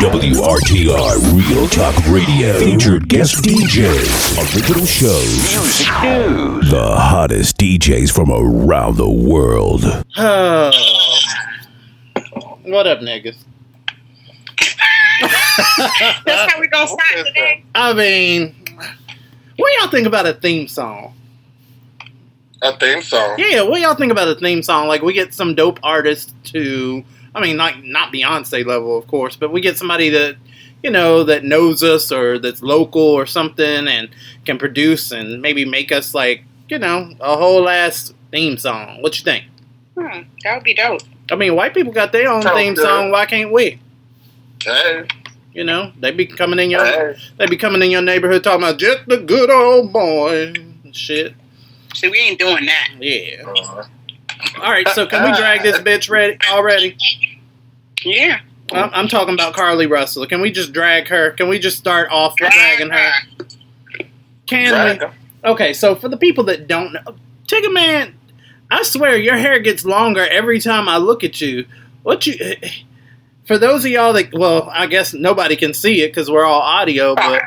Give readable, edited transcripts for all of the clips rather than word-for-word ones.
WRTR Real Talk Radio. Featured guest DJs. Original shows. Music news. The hottest DJs from around the world. What up, niggas? That's how we gonna start today. I mean, what y'all think about a theme song? A theme song? Yeah, what y'all think about a theme song? Like, we get some dope artist to, I mean, not Beyonce level, of course, but we get somebody that, you know, that knows us or that's local or something and can produce and maybe make us, like, you know, a whole ass theme song. What you think? That would be dope. I mean, white people got their own theme song. Why can't we? Hey. You know, they be coming in your neighborhood talking about just the good old boy and shit. See, we ain't doing that. Yeah. All right, so can we drag this bitch already? Yeah. I'm talking about Carly Russell. Can we just drag her? Can we just start off dragging her? Can we? Okay, so for the people that don't know, Tigger Man, I swear your hair gets longer every time I look at you. For those of y'all that, well, I guess nobody can see it because we're all audio, but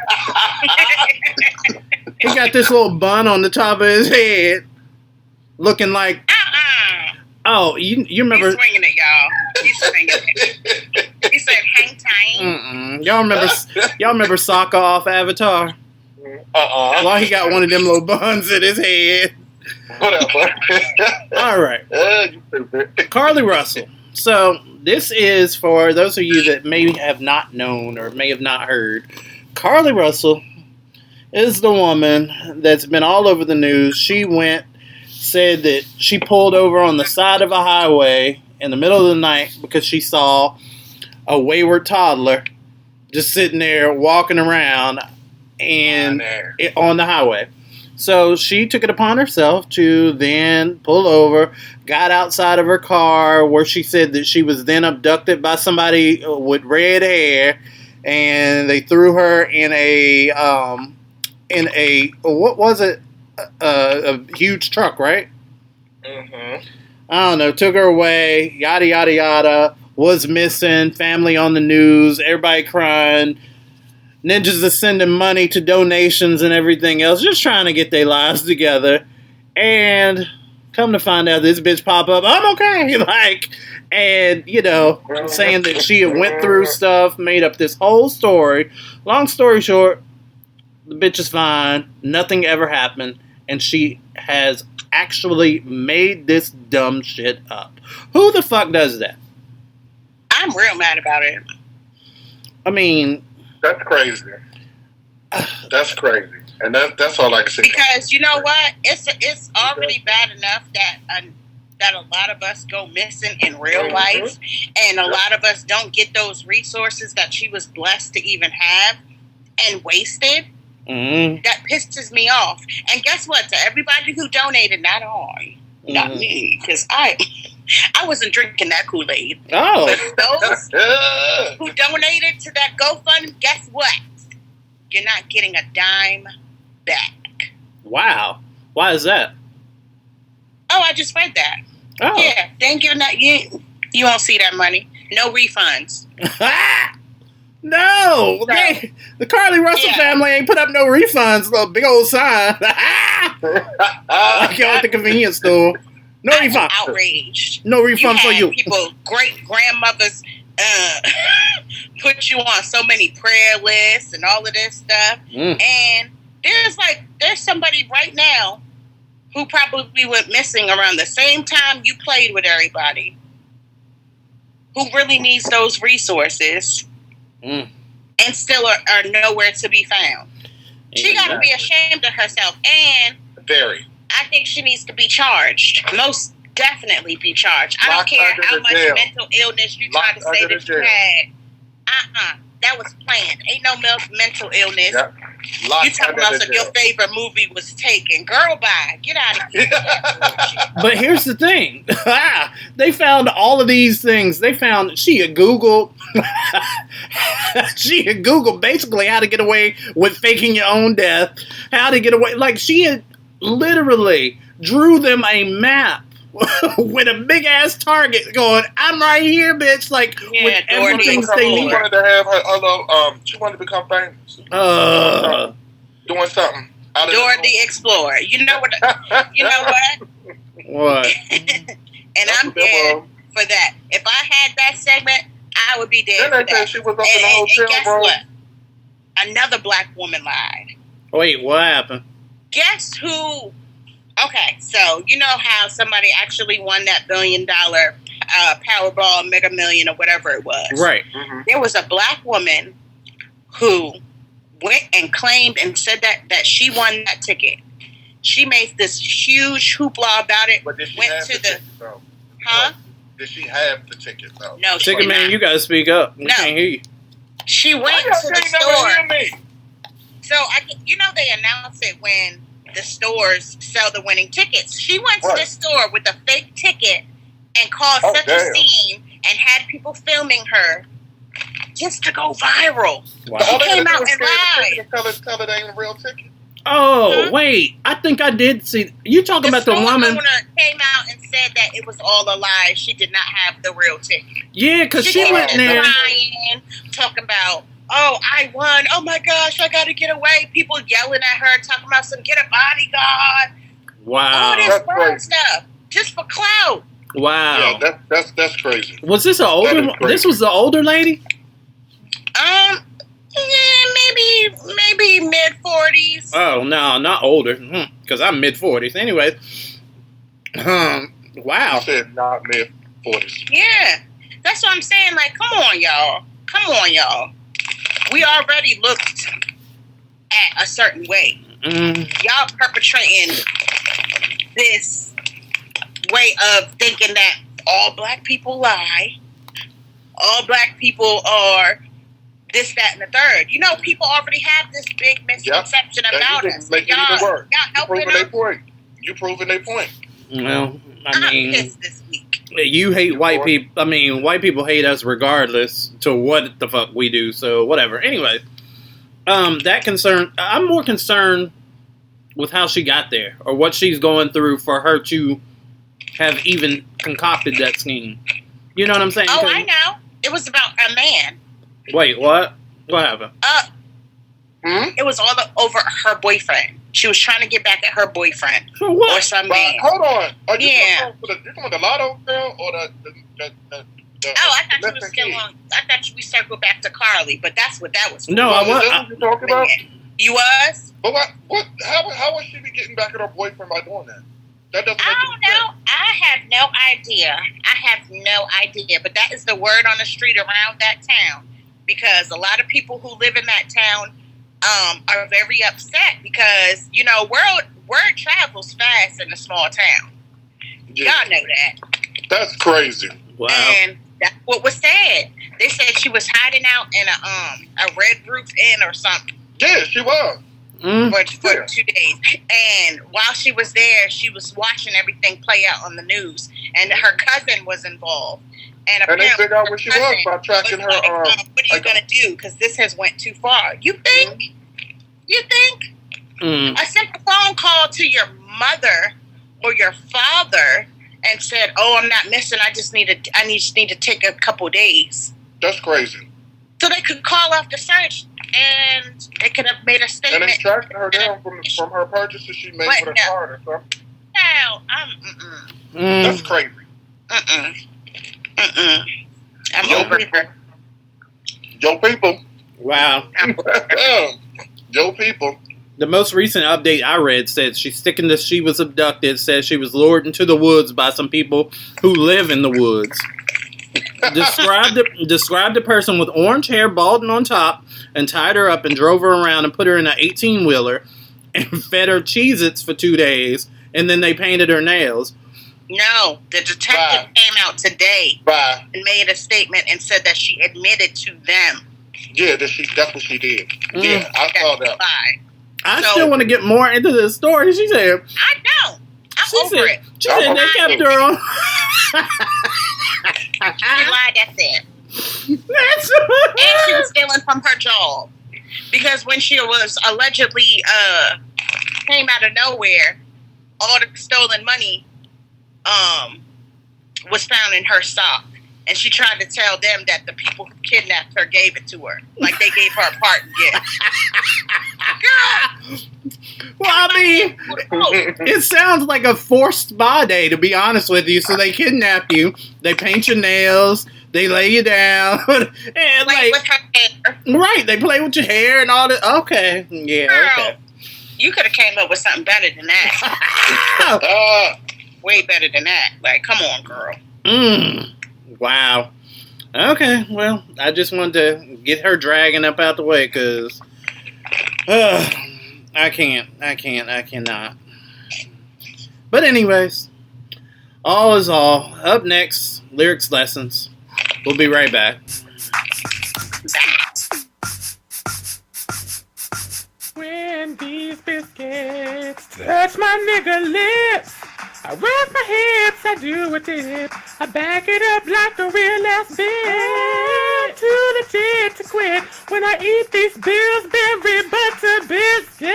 he got this little bun on the top of his head, looking like. Oh, you remember? He's swinging it, y'all. He's swinging it. He said, "Hang tight." Y'all remember Sokka off Avatar? Well, he got one of them little buns in his head. Whatever. All right. Carly Russell. So this is for those of you that may have not known or may have not heard. Carly Russell is the woman that's been all over the news. She said that she pulled over on the side of a highway in the middle of the night because she saw a wayward toddler just sitting there walking around and on the highway. So she took it upon herself to then pull over, got outside of her car where she said that she was then abducted by somebody with red hair, and they threw her in a what was it? A huge truck, right? Mm-hmm. I don't know. Took her away. Yada yada yada. Was missing. Family on the news. Everybody crying. Ninjas are sending money to donations and everything else, just trying to get their lives together. And come to find out, this bitch pop up. I'm okay, and you know, saying that she had went through stuff, made up this whole story. Long story short, the bitch is fine. Nothing ever happened, and she has actually made this dumb shit up. Who the fuck does that? I'm real mad about it. I mean, that's crazy. That's crazy, and that's all I can say. Because you know what, it's already bad enough that a lot of us go missing in real life, and a lot of us don't get those resources that she was blessed to even have and wasted. Mm-hmm. That pisses me off. And guess what? To everybody who donated, not me, because I wasn't drinking that Kool-Aid. Oh. But those who donated to that GoFundMe, guess what? You're not getting a dime back. Wow. Why is that? Oh, I just read that. Oh. Yeah, thank you. You won't see that money. No refunds. No. The Carly Russell family ain't put up no refunds. Little big old sign. Like y'all at the convenience store. No refund. Outraged. No refund for you. People, great grandmothers, put you on so many prayer lists and all of this stuff. And there's somebody right now who probably went missing around the same time you played with everybody, who really needs those resources and still are nowhere to be found. She got to be ashamed of herself, and I think she needs to be charged. Most definitely be charged. I don't care how much mental illness you try to say that you had. That was planned. Ain't no mental illness. Yep. You talking about if your favorite movie was taken. Girl, bye. Get out of here. But here's the thing. They found all of these things. She had Googled basically how to get away with faking your own death. How to get away. Like, she had literally drew them a map with a big ass target going, I'm right here, bitch. Like, with everything they need. She wanted to have her she wanted to become famous. Doing something. Dora the Explorer. You know what? What? And I'm there for that. If I had that segment, I would be there for that. She was up in the hotel, and guess what? Another black woman lied. Wait, what happened? Guess who? Okay, so you know how somebody actually won that $1 billion Powerball, Mega Million, or whatever it was. Right. Mm-hmm. There was a black woman who went and claimed and said that she won that ticket. She made this huge hoopla about it. But did she went have to the ticket, though? Huh? Did she have the ticket, though? No, she Ticket man, not. you gotta speak up. We can't hear you. She went to the store. So they announce it when the stores sell the winning tickets. She went to the store with a fake ticket and caused such a scene and had people filming her just to go viral. Wow. She came out and lied. Tell it ain't a real ticket. Oh, wait. I think I did see. You talking about the woman? The owner came out and said that it was all a lie. She did not have the real ticket. Yeah, because she went there. Lying, talking about, oh, I won. Oh, my gosh, I got to get away. People yelling at her, talking about get a bodyguard. Wow. All this fun stuff. Just for clout. Wow. Yeah, that's crazy. Was this an older? This was the older lady? Yeah, maybe mid-40s. Oh, no, not older. Because I'm mid-40s. Anyway. Wow. You said not mid-40s. Yeah. That's what I'm saying. Like, come on, y'all. We already looked at a certain way. Y'all perpetrating this way of thinking that all black people lie. All black people are this, that, and the third. You know, people already have this big misconception about us. Y'all helping them. You proving their point. Well, I'm pissed this week. You hate white people. I mean, white people hate us regardless to what the fuck we do. So whatever. Anyway, I'm more concerned with how she got there or what she's going through for her to have even concocted that scheme. You know what I'm saying? Oh, I know. It was about a man. Wait, what? What happened? It was all over her boyfriend. She was trying to get back at her boyfriend. For what? Or some man. Hold on. Are you talking about the Lotto girl or the I thought you were still on. I thought we circled back to Carly, but that's what that was for. No, I was. What you talking about? You was? But what? How would she be getting back at her boyfriend by doing that? That doesn't make I don't know. I have no idea. But that is the word on the street around that town. Because a lot of people who live in that town are very upset because, you know, word travels fast in a small town. Yeah. Y'all know that. That's crazy. Wow. And that's what was said. They said she was hiding out in a Red Roof Inn or something. Yeah, she was. For 2 days. And while she was there, she was watching everything play out on the news. And her cousin was involved. And they figured out where she was by tracking her. What are you going to do? Because this has went too far. You think? A simple phone call to your mother or your father and said, "Oh, I'm not missing. I just need to take a couple days." That's crazy. So they could call off the search and they could have made a statement. And they tracking her down from her purchases she made with her card or something. No, That's crazy. I'm over her. Yo, people. Wow. Yo, people. The most recent update I read said she's sticking to she was abducted, says she was lured into the woods by some people who live in the woods. Described the person with orange hair, balding on top, and tied her up and drove her around and put her in an 18-wheeler and fed her Cheez-Its for 2 days, and then they painted her nails. No, the detective came out today and made a statement and said that she admitted to them. Yeah, that's what she did. Yeah, I saw that. I still want to get more into the story. She said, I know. I'm over it. She said they kept her on. She lied, that's it. And she was stealing from her job. Because when she was allegedly came out of nowhere, all the stolen money was found in her sock. And she tried to tell them that the people who kidnapped her gave it to her. Like they gave her a parting gift. Girl! Well, I mean, it sounds like a forced spa day, to be honest with you. So they kidnap you, they paint your nails, they lay you down, and play with her hair. Right, they play with your hair and all that. Okay, yeah, Girl, okay. You could have came up with something better than that. Way better than that. Like, come on, girl. Wow. Okay, well, I just wanted to get her dragging up out the way, because I cannot. But anyways, all is all. Up next, lyrics lessons. We'll be right back. When these biscuits touch my nigga lips, I rub my hips, I do a dip, I back it up like a real ass bitch. Too legit to quit when I eat these Pillsbury butter biscuits.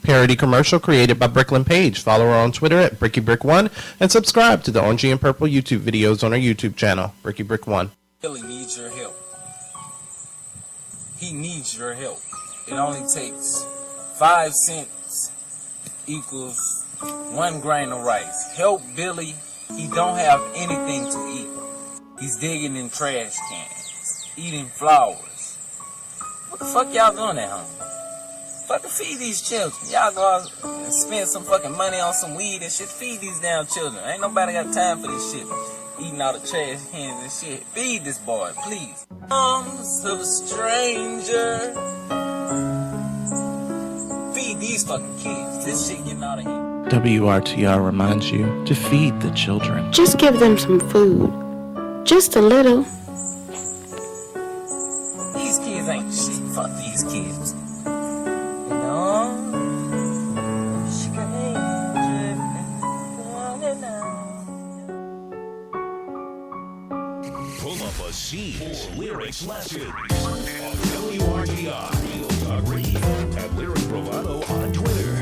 Parody commercial created by Bricklin Page. Follow her on Twitter at BrickyBrick1 and subscribe to the Orangey and Purple YouTube videos on our YouTube channel, BrickyBrick1. Billy needs your help. He needs your help. It only takes 5 cents equals 1 grain of rice. Help Billy. He don't have anything to eat. He's digging in trash cans, eating flowers. What the fuck y'all doing at home? Fucking feed these children. Y'all go out and spend some fucking money on some weed and shit. Feed these damn children. Ain't nobody got time for this shit. Eating all the trash cans and shit. Feed this boy, please. Arms of a stranger. Feed these fucking kids. This shit getting out of here. WRTR reminds you to feed the children. Just give them some food. Just a little. These kids ain't shit. Fuck these kids. You know? Pull up a seat for lyrics lessons on WRTR. Talk Radio at Lyric Bravado on Twitter.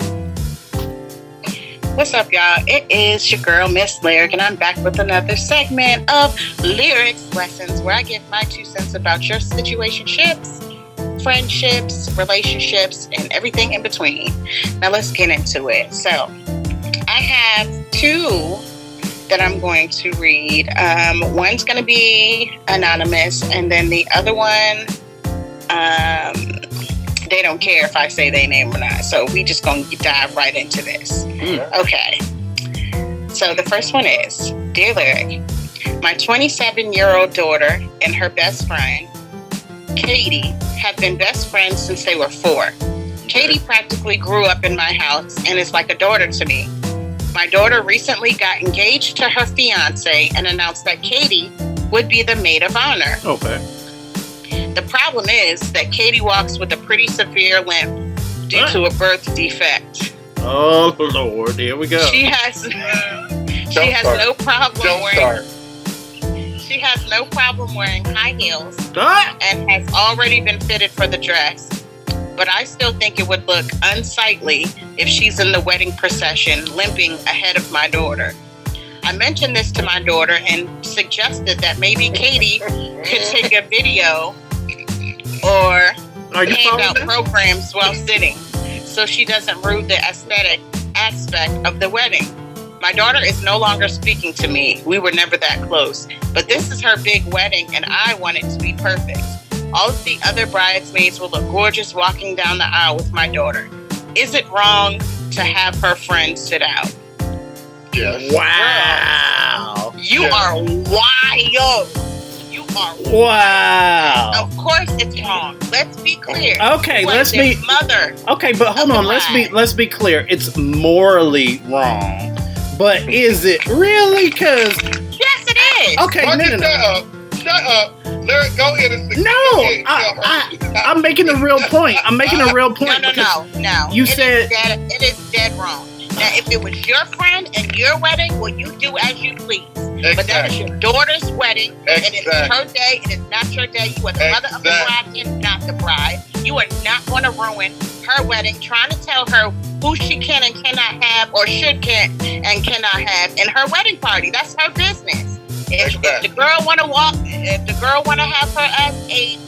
What's up, y'all? It is your girl, Miss Lyric, and I'm back with another segment of Lyrics Lessons, where I give my 2 cents about your situationships, friendships, relationships, and everything in between. Now, let's get into it. So, I have 2 that I'm going to read. One's going to be anonymous, and then the other one, they don't care if I say their name or not. So we just going to dive right into this. Okay. So the first one is, Dear Lyric, my 27-year-old daughter and her best friend, Katie, have been best friends since they were 4. Katie practically grew up in my house and is like a daughter to me. My daughter recently got engaged to her fiance and announced that Katie would be the maid of honor. Okay. The problem is that Katie walks with a pretty severe limp due to a birth defect. Oh Lord, here we go. She has no problem wearing high heels and has already been fitted for the dress. But I still think it would look unsightly if she's in the wedding procession limping ahead of my daughter. I mentioned this to my daughter and suggested that maybe Katie could take a video or hand out programs while sitting so she doesn't ruin the aesthetic aspect of the wedding. My daughter is no longer speaking to me. We were never that close. But this is her big wedding and I want it to be perfect. All of the other bridesmaids will look gorgeous walking down the aisle with my daughter. Is it wrong to have her friends sit out? Yes. Wow. You are wild. You are wow. Of course it's wrong. Let's be clear. Okay, let's be mother. Okay, but hold on. Let's be clear. It's morally wrong. But is it really? Cause yes, it is. Okay, no. Shut up. Lyric, go ahead and no, I'm making a real point. No. You said it is dead wrong. Now, if it was your friend and your wedding, well, you do as you please. Exactly. But that is your daughter's wedding, and it is her day. It is not your day. You are the mother of the bride and not the bride. You are not going to ruin her wedding trying to tell her who she can and cannot have, or should can and cannot have in her wedding party. That's her business. If the girl want to have her as a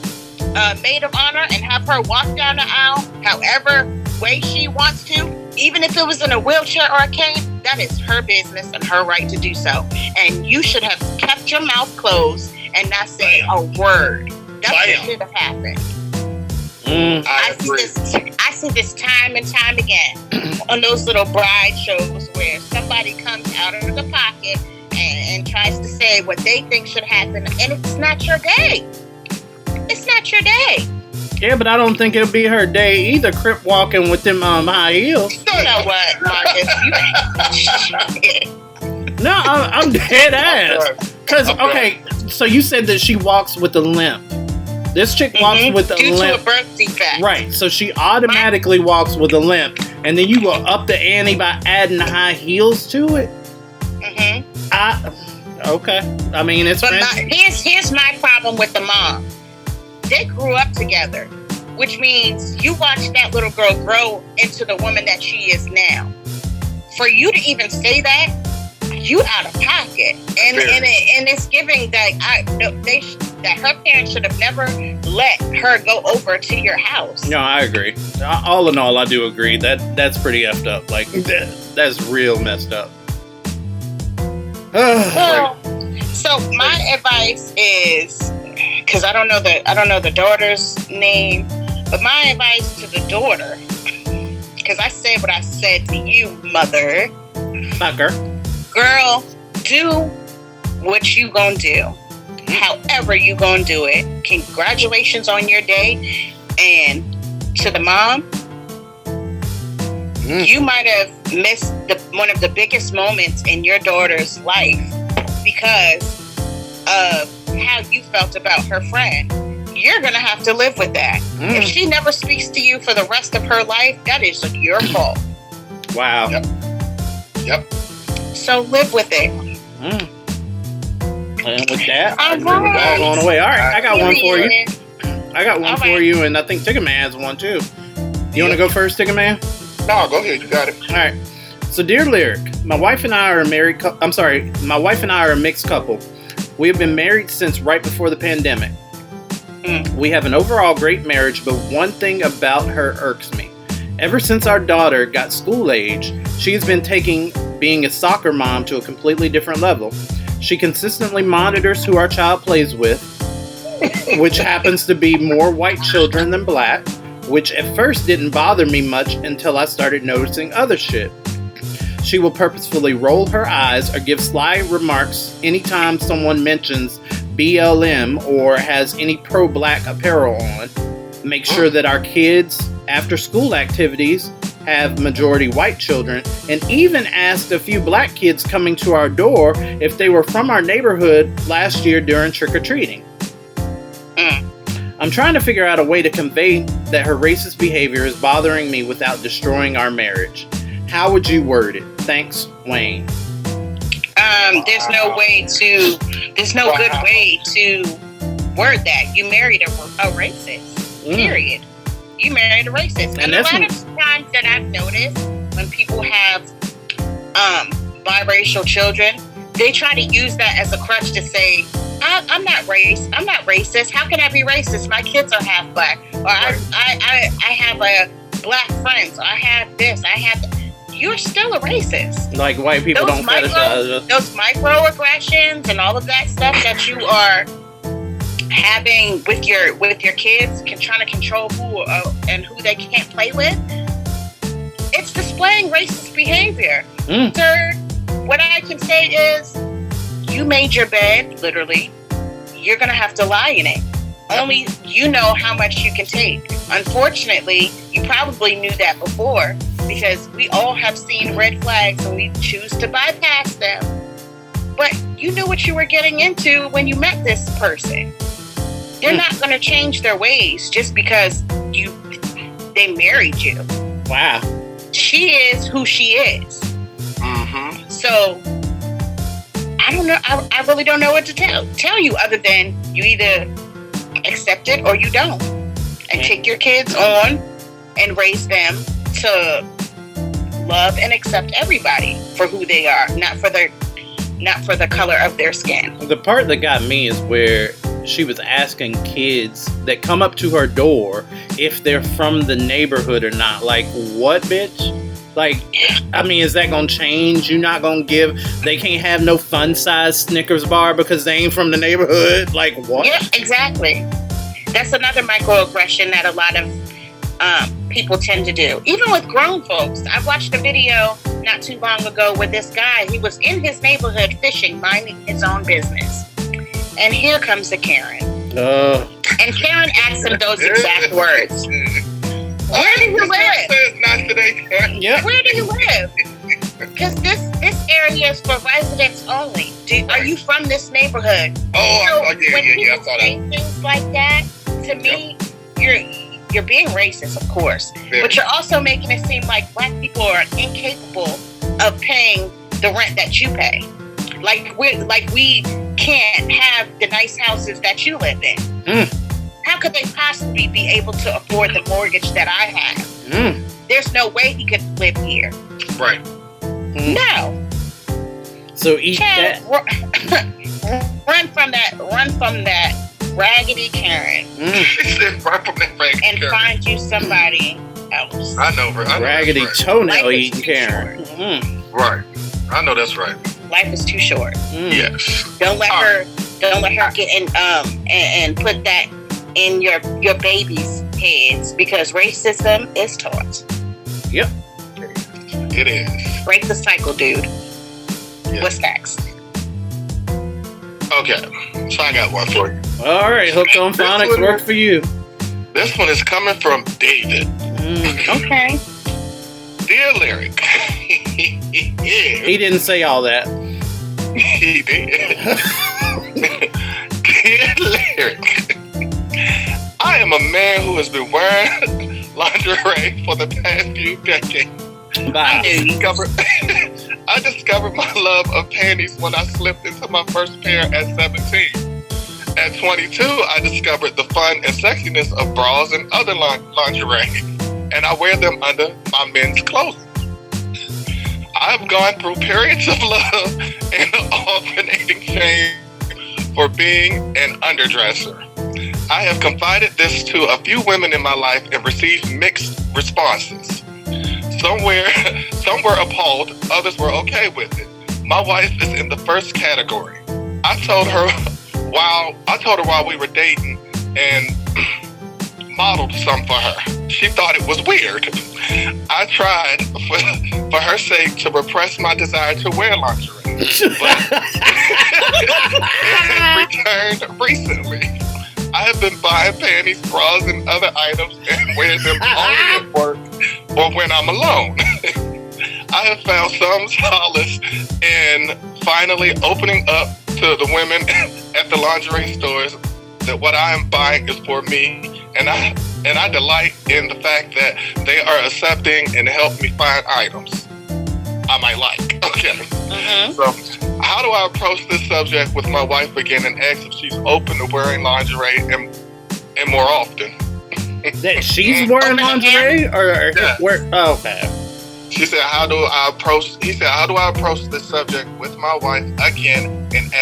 maid of honor and have her walk down the aisle however way she wants to, even if it was in a wheelchair or a cane, that is her business and her right to do so. And you should have kept your mouth closed and not say a word. That's what should have happened. I see this time and time again on those little bride shows where somebody comes out of the pocket and tries to say what they think should happen, and it's not your day. It's not your day. Yeah, but I don't think it'll be her day either, crip walking with them high heels. You know what, Marcus? No, I'm dead ass. Because, okay, so you said that she walks with a limp. This chick walks with a limp. Due to a birth defect. Right, so she automatically walks with a limp, and then you go up the ante by adding high heels to it? Okay. I mean, it's... But here's my problem with the mom. They grew up together, which means you watched that little girl grow into the woman that she is now. For you to even say that, you out of pocket. And it's giving that that her parents should have never let her go over to your house. No, I agree. All in all, I do agree. That's pretty effed up. Like, that's real messed up. So my advice is, because I don't know the daughter's name, but my advice to the daughter, because I said what I said to you, mother. Girl, do what you gonna do. However you gonna do it. Congratulations on your day. And to the mom, you might have missed one of the biggest moments in your daughter's life because of how you felt about her friend. You're gonna have to live with that. If she never speaks to you for the rest of her life, that is your fault. Wow. Yep. So live with it. And with that, we're all going away. All right, I got one for you. For you, and I think Ticket Man has one too. You want to go first, Ticket Man? No, go ahead. You got it. All right. So, dear Lyric, my wife and I are a mixed couple. We have been married since right before the pandemic. We have an overall great marriage, but one thing about her irks me. Ever since our daughter got school age, she has been taking being a soccer mom to a completely different level. She consistently monitors who our child plays with, which happens to be more white children than black, which at first didn't bother me much until I started noticing other shit. She will purposefully roll her eyes or give sly remarks anytime someone mentions BLM or has any pro-black apparel on. Make sure that our kids' after-school activities have majority white children, and even asked a few black kids coming to our door if they were from our neighborhood last year during trick-or-treating. I'm trying to figure out a way to convey that her racist behavior is bothering me without destroying our marriage. How would you word it? Thanks, Wayne. There's no good way to word that. You married a racist. Period. You married a racist. And a lot of times that I've noticed when people have biracial children, they try to use that as a crutch to say, I'm not racist. How can I be racist? My kids are half black. Or I have a black friends. Or I have this. I have that. You're still a racist. Like white people don't fetishize. Those microaggressions and all of that stuff that you are having with your kids, trying to control who and who they can't play with. It's displaying racist behavior. Third, what I can say is, you made your bed, literally. You're gonna have to lie in it. Only you know how much you can take. Unfortunately, you probably knew that before, because we all have seen red flags and we choose to bypass them. But you knew what you were getting into when you met this person. They're not going to change their ways just because they married you. Wow. She is who she is. So I don't know. I really don't know what to tell you other than you either accept it or you don't, and take your kids on and raise them to love and accept everybody for who they are, not for the color of their skin. The part that got me is where she was asking kids that come up to her door if they're from the neighborhood or not. Like, what, bitch? Like, I mean, is that gonna change? You not gonna give? They can't have no fun-sized Snickers bar because they ain't from the neighborhood. Like, what? Yeah, exactly. That's another microaggression that a lot of people tend to do. Even with grown folks. I watched a video not too long ago with this guy. He was in his neighborhood fishing, minding his own business. And here comes a Karen. And Karen asked him those exact words. Where do you live? Yep. Where do you live? Because this area is for residents only. Are you from this neighborhood? I saw that. Say things like that, to me, you're being racist, of course. But you're also making it seem like black people are incapable of paying the rent that you pay. Like we can't have the nice houses that you live in. How could they possibly be able to afford the mortgage that I have? There's no way he could live here. Right. No. So eat that. Run from that raggedy Karen. Run from that raggedy and Karen. Find you somebody else. I know raggedy right. toenail eating Karen. Right. I know that's right. Life is too short. Yes. Don't let her get in and put that in your baby's heads, because racism is taught. Yep. It is. Break the cycle, dude. Yes. What's next? Okay. So I got one for you. All right, Hooked on Phonics worked for you. This one is coming from David. Okay. Dear Lyric. Yeah. He didn't say all that. He did. Dear Lyric. I am a man who has been wearing lingerie for the past few decades. Bye. I discovered my love of panties when I slipped into my first pair at 17. At 22, I discovered the fun and sexiness of bras and other lingerie, and I wear them under my men's clothing. I've gone through periods of love and alternating shame for being an underdresser. I have confided this to a few women in my life and received mixed responses. Some were appalled, others were okay with it. My wife is in the first category. I told her while we were dating and modeled some for her. She thought it was weird. I tried for her sake to repress my desire to wear lingerie, but it has returned recently. I have been buying panties, bras, and other items and wear them only at work or when I'm alone. I have found some solace in finally opening up to the women at the lingerie stores that what I am buying is for me, and I delight in the fact that they are accepting and help me find items I might like. Okay. So how do I approach this subject with my wife again and ask if she's open to wearing lingerie and more often? That she's wearing lingerie or yeah. Oh, okay. He said, how do I approach this subject with my wife again and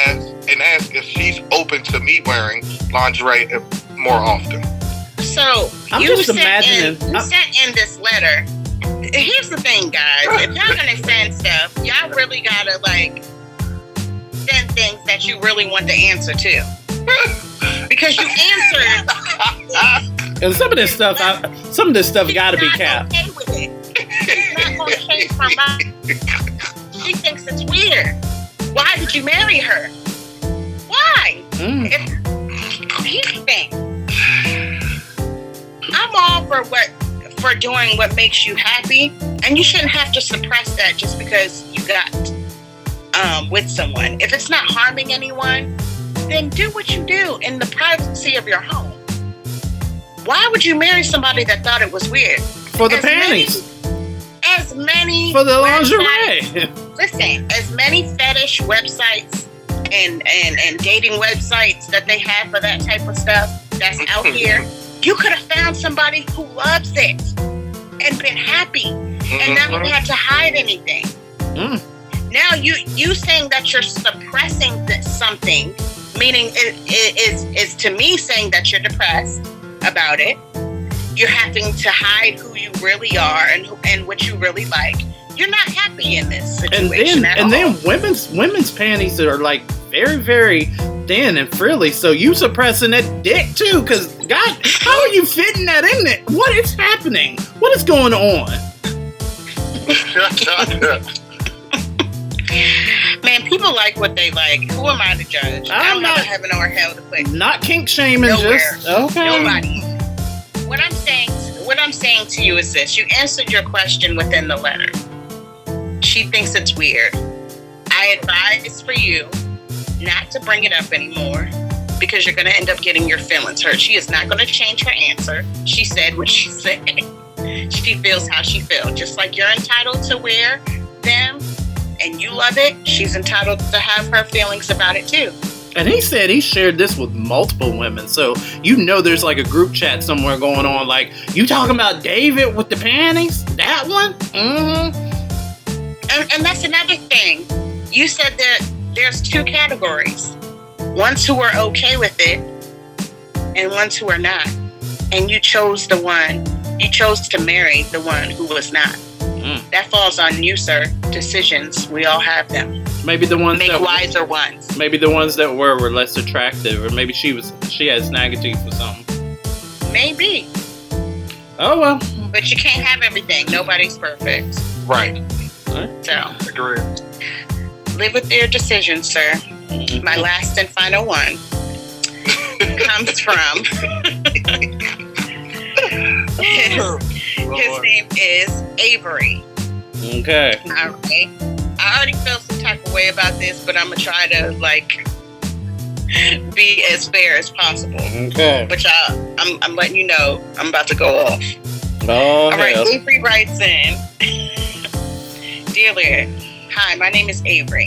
ask if she's open to me wearing lingerie more often? So I'm you just sent imagining. sent in this letter. Here's the thing, guys. If y'all gonna send stuff, y'all really gotta send things that you really want the answer to. Because you answered. And some of this stuff got to be capped. Okay with it. She's not gonna change her mind. She thinks it's weird. Why did you marry her? Why? Here's the thing. I'm all for doing what makes you happy, and you shouldn't have to suppress that just because you got with someone. If it's not harming anyone, then do what you do in the privacy of your home. Why would you marry somebody that thought it was weird? For the panties. As many for the lingerie. Listen, as many fetish websites and dating websites that they have for that type of stuff that's out here, you could have found somebody who loves it and been happy. and never had to hide anything. Now you saying that you're suppressing something, meaning it is to me saying that you're depressed about it. You're having to hide who you really are and what you really like. You're not happy in this situation and then women's panties are like very, very thin and frilly. So you suppressing that dick too? Because God, how are you fitting that in there? What is happening? What is going on? Man, people like what they like. Who am I to judge? I'm not heaven or hell to put. Not kink shaming. Nowhere. Just okay. Nobody. What I'm saying to you is this: you answered your question within the letter. She thinks it's weird. I advise for you not to bring it up anymore because you're going to end up getting your feelings hurt. She is not going to change her answer. She said what she said. She feels how she feels. Just like you're entitled to wear them and you love it, she's entitled to have her feelings about it too. And he said he shared this with multiple women. So you know there's like a group chat somewhere going on. Like, you talking about David with the panties? That one? Mm-hmm. And that's another thing. You said that there's two categories. Ones who are okay with it and ones who are not. And you chose to marry the one who was not. That falls on you, sir. Decisions, we all have them. Maybe the ones Make wiser ones. Maybe the ones that were less attractive, or maybe she had snaggy teeth or something. Maybe. Oh well. But you can't have everything. Nobody's perfect. Right. So, agree. Live with your decisions, sir. My last and final one comes from his name is Avery. Okay. All right. I already felt some type of way about this, but I'm gonna try to be as fair as possible. Okay. But I'm letting you know I'm about to go off. Oh, all right. Avery writes in. Dear Lyric, hi, my name is Avery.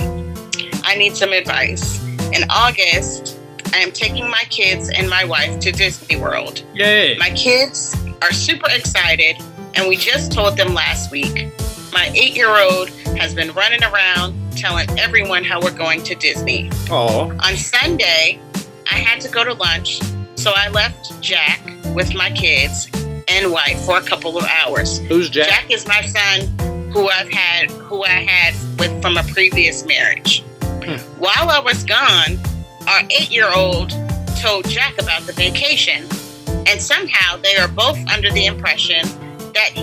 I need some advice. In August, I am taking my kids and my wife to Disney World. Yay. My kids are super excited, and we just told them last week. My 8-year-old has been running around telling everyone how we're going to Disney. Oh. On Sunday, I had to go to lunch, so I left Jack with my kids and wife for a couple of hours. Who's Jack? Jack is my son who I had from a previous marriage. While I was gone, our 8-year-old told Jack about the vacation, and somehow they are both under the impression that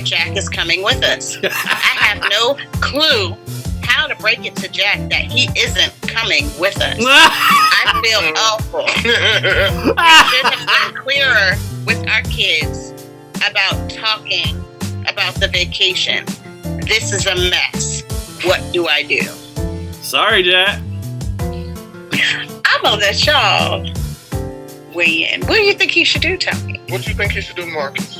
Jack is coming with us. I have no clue how to break it to Jack that he isn't coming with us. I feel awful. We should have been clearer with our kids about talking about the vacation. This is a mess. What do I do? Sorry, Jack. I'm gonna let y'all weigh in. What do you think he should do, Tony? What do you think he should do, Marcus?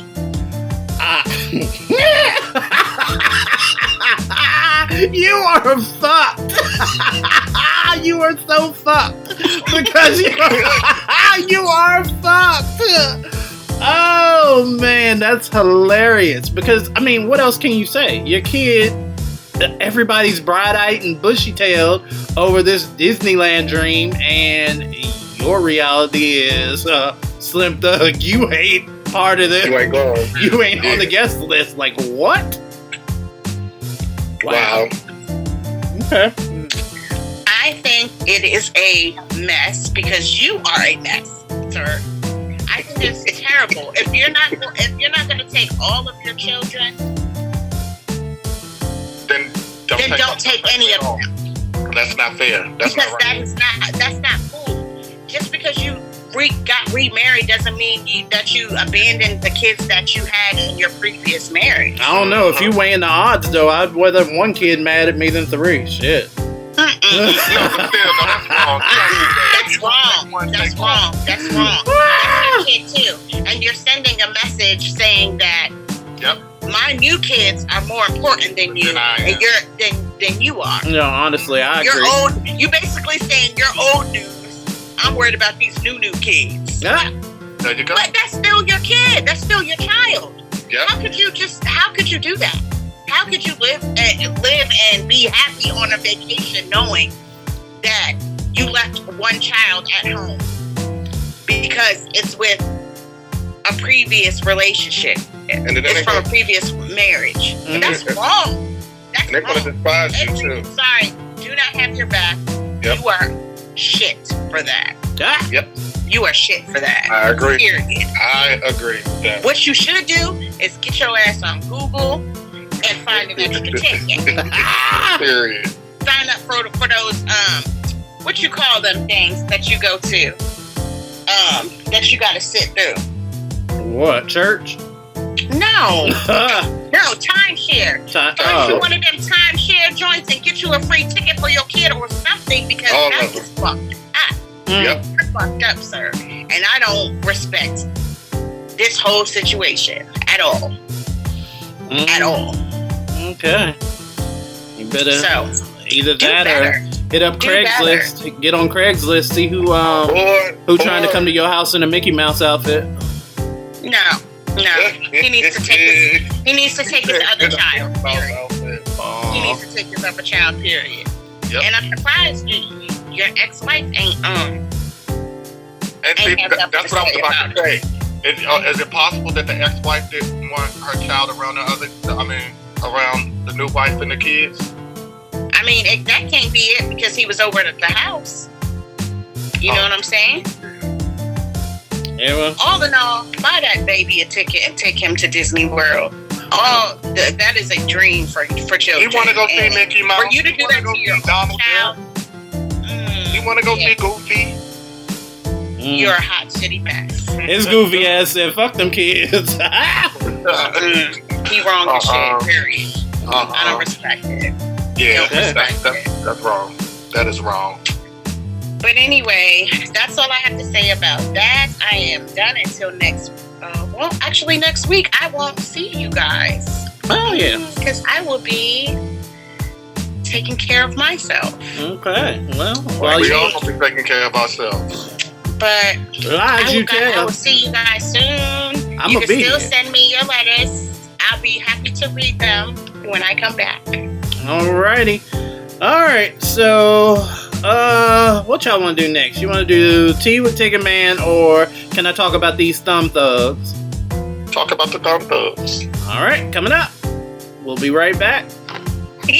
You are fucked. You are so fucked. Because you are fucked. Oh, man, that's hilarious. Because, I mean, what else can you say? Your kid, everybody's bright-eyed and bushy-tailed over this Disneyland dream, and your reality is, Slim Thug, you ain't part of this. You ain't going. You ain't on the guest list. Like, what? Wow. Okay. I think it is a mess because you are a mess, sir. I think it's terrible. If you're not going to take all of your children, then don't take any of them. That's not fair. That's because not right. that's not cool. Just because you got remarried doesn't mean that you abandoned the kids that you had in your previous marriage. I don't know. If you weighing the odds, though, I'd rather have one kid mad at me than 3. Shit. No, but still, that's wrong. That's wrong. That's wrong. That's wrong. That's your kid too, and you're sending a message saying that my new kids are more important than you, than you are. No, honestly, I agree. You basically saying you're old news. I'm worried about these new kids. Yeah. There you go. But that's still your kid. That's still your child. Yep. How could you do that? how could you live and be happy on a vacation knowing that you left one child at home because it's with a previous relationship? It's from a previous marriage. Mm-hmm. That's wrong. That's and they're going to despise you too. Sorry, do not have your back. Yep. You are shit for that. Yep. You are shit for that. I agree. Period. I agree with that. What you should do is get your ass on Google and find an extra ticket. Period. Sign up for those what you call them things that you go to that you got to sit through. What, church? No. No, timeshare. Go to one of them timeshare joints and get you a free ticket for your kid or something because that's just fucked up. Yep. You're fucked up, sir. And I don't respect this whole situation at all. At all. Okay. You better either that or hit up Craigslist. Get on Craigslist, see who trying to come to your house in a Mickey Mouse outfit. No. He needs to take his other child. Period. He needs to take his other child. Period. Yep. And I'm surprised your ex-wife ain't And see, that's what I was about to say. Is it possible that the ex-wife didn't want her child around around the new wife and the kids? I mean, that can't be it because he was over at the house. You know what I'm saying? Yeah, well. All in all, buy that baby a ticket and take him to Disney World. That is a dream for children. You want to go see Mickey Mouse? For you to do that to your child. You want to go see Goofy? You're a hot shitty mess. It's Goofy ass said, fuck them kids. He wrong as shit, period. I don't respect it. Yeah, that's wrong. That is wrong. But anyway, that's all I have to say about that. I am done until next week. I won't see you guys. Oh, yeah. Because I will be taking care of myself. Okay. Well, we all will be taking care of ourselves. But I will see you guys soon. You can still send me your letters. I'll be happy to read them when I come back. Alrighty. Alright, so what y'all want to do next? You want to do Tea with Ticket Man, or can I talk about these thumb thugs? Talk about the thumb thugs. Alright, coming up. We'll be right back. At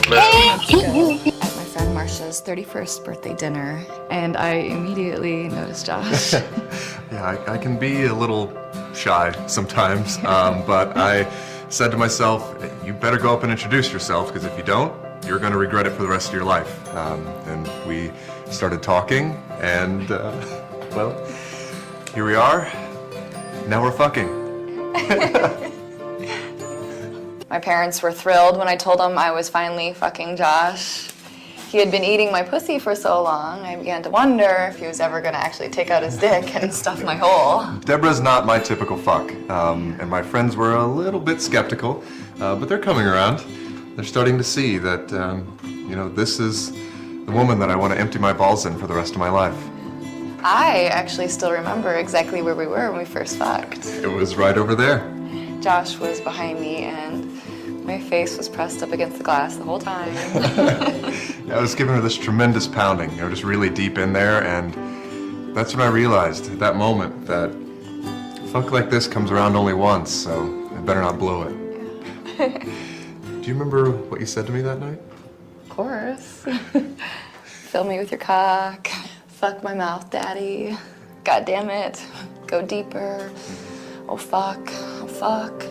my friend Marsha's 31st birthday dinner, and I immediately noticed Josh. Yeah, I can be a little shy sometimes, but I said to myself, you better go up and introduce yourself, because if you don't, you're going to regret it for the rest of your life. And we started talking, and, well, here we are. Now we're fucking. My parents were thrilled when I told them I was finally fucking Josh. He had been eating my pussy for so long, I began to wonder if he was ever going to actually take out his dick and stuff my hole. Deborah's not my typical fuck, and my friends were a little bit skeptical, but they're coming around. They're starting to see that, this is the woman that I want to empty my balls in for the rest of my life. I actually still remember exactly where we were when we first fucked. It was right over there. Josh was behind me, and my face was pressed up against the glass the whole time. I was giving her this tremendous pounding, just really deep in there, and that's when I realized at that moment that fuck like this comes around only once, so I better not blow it. Do you remember what you said to me that night? Of course. Fill me with your cock. Fuck my mouth, daddy. God damn it. Go deeper. Oh fuck. Oh fuck.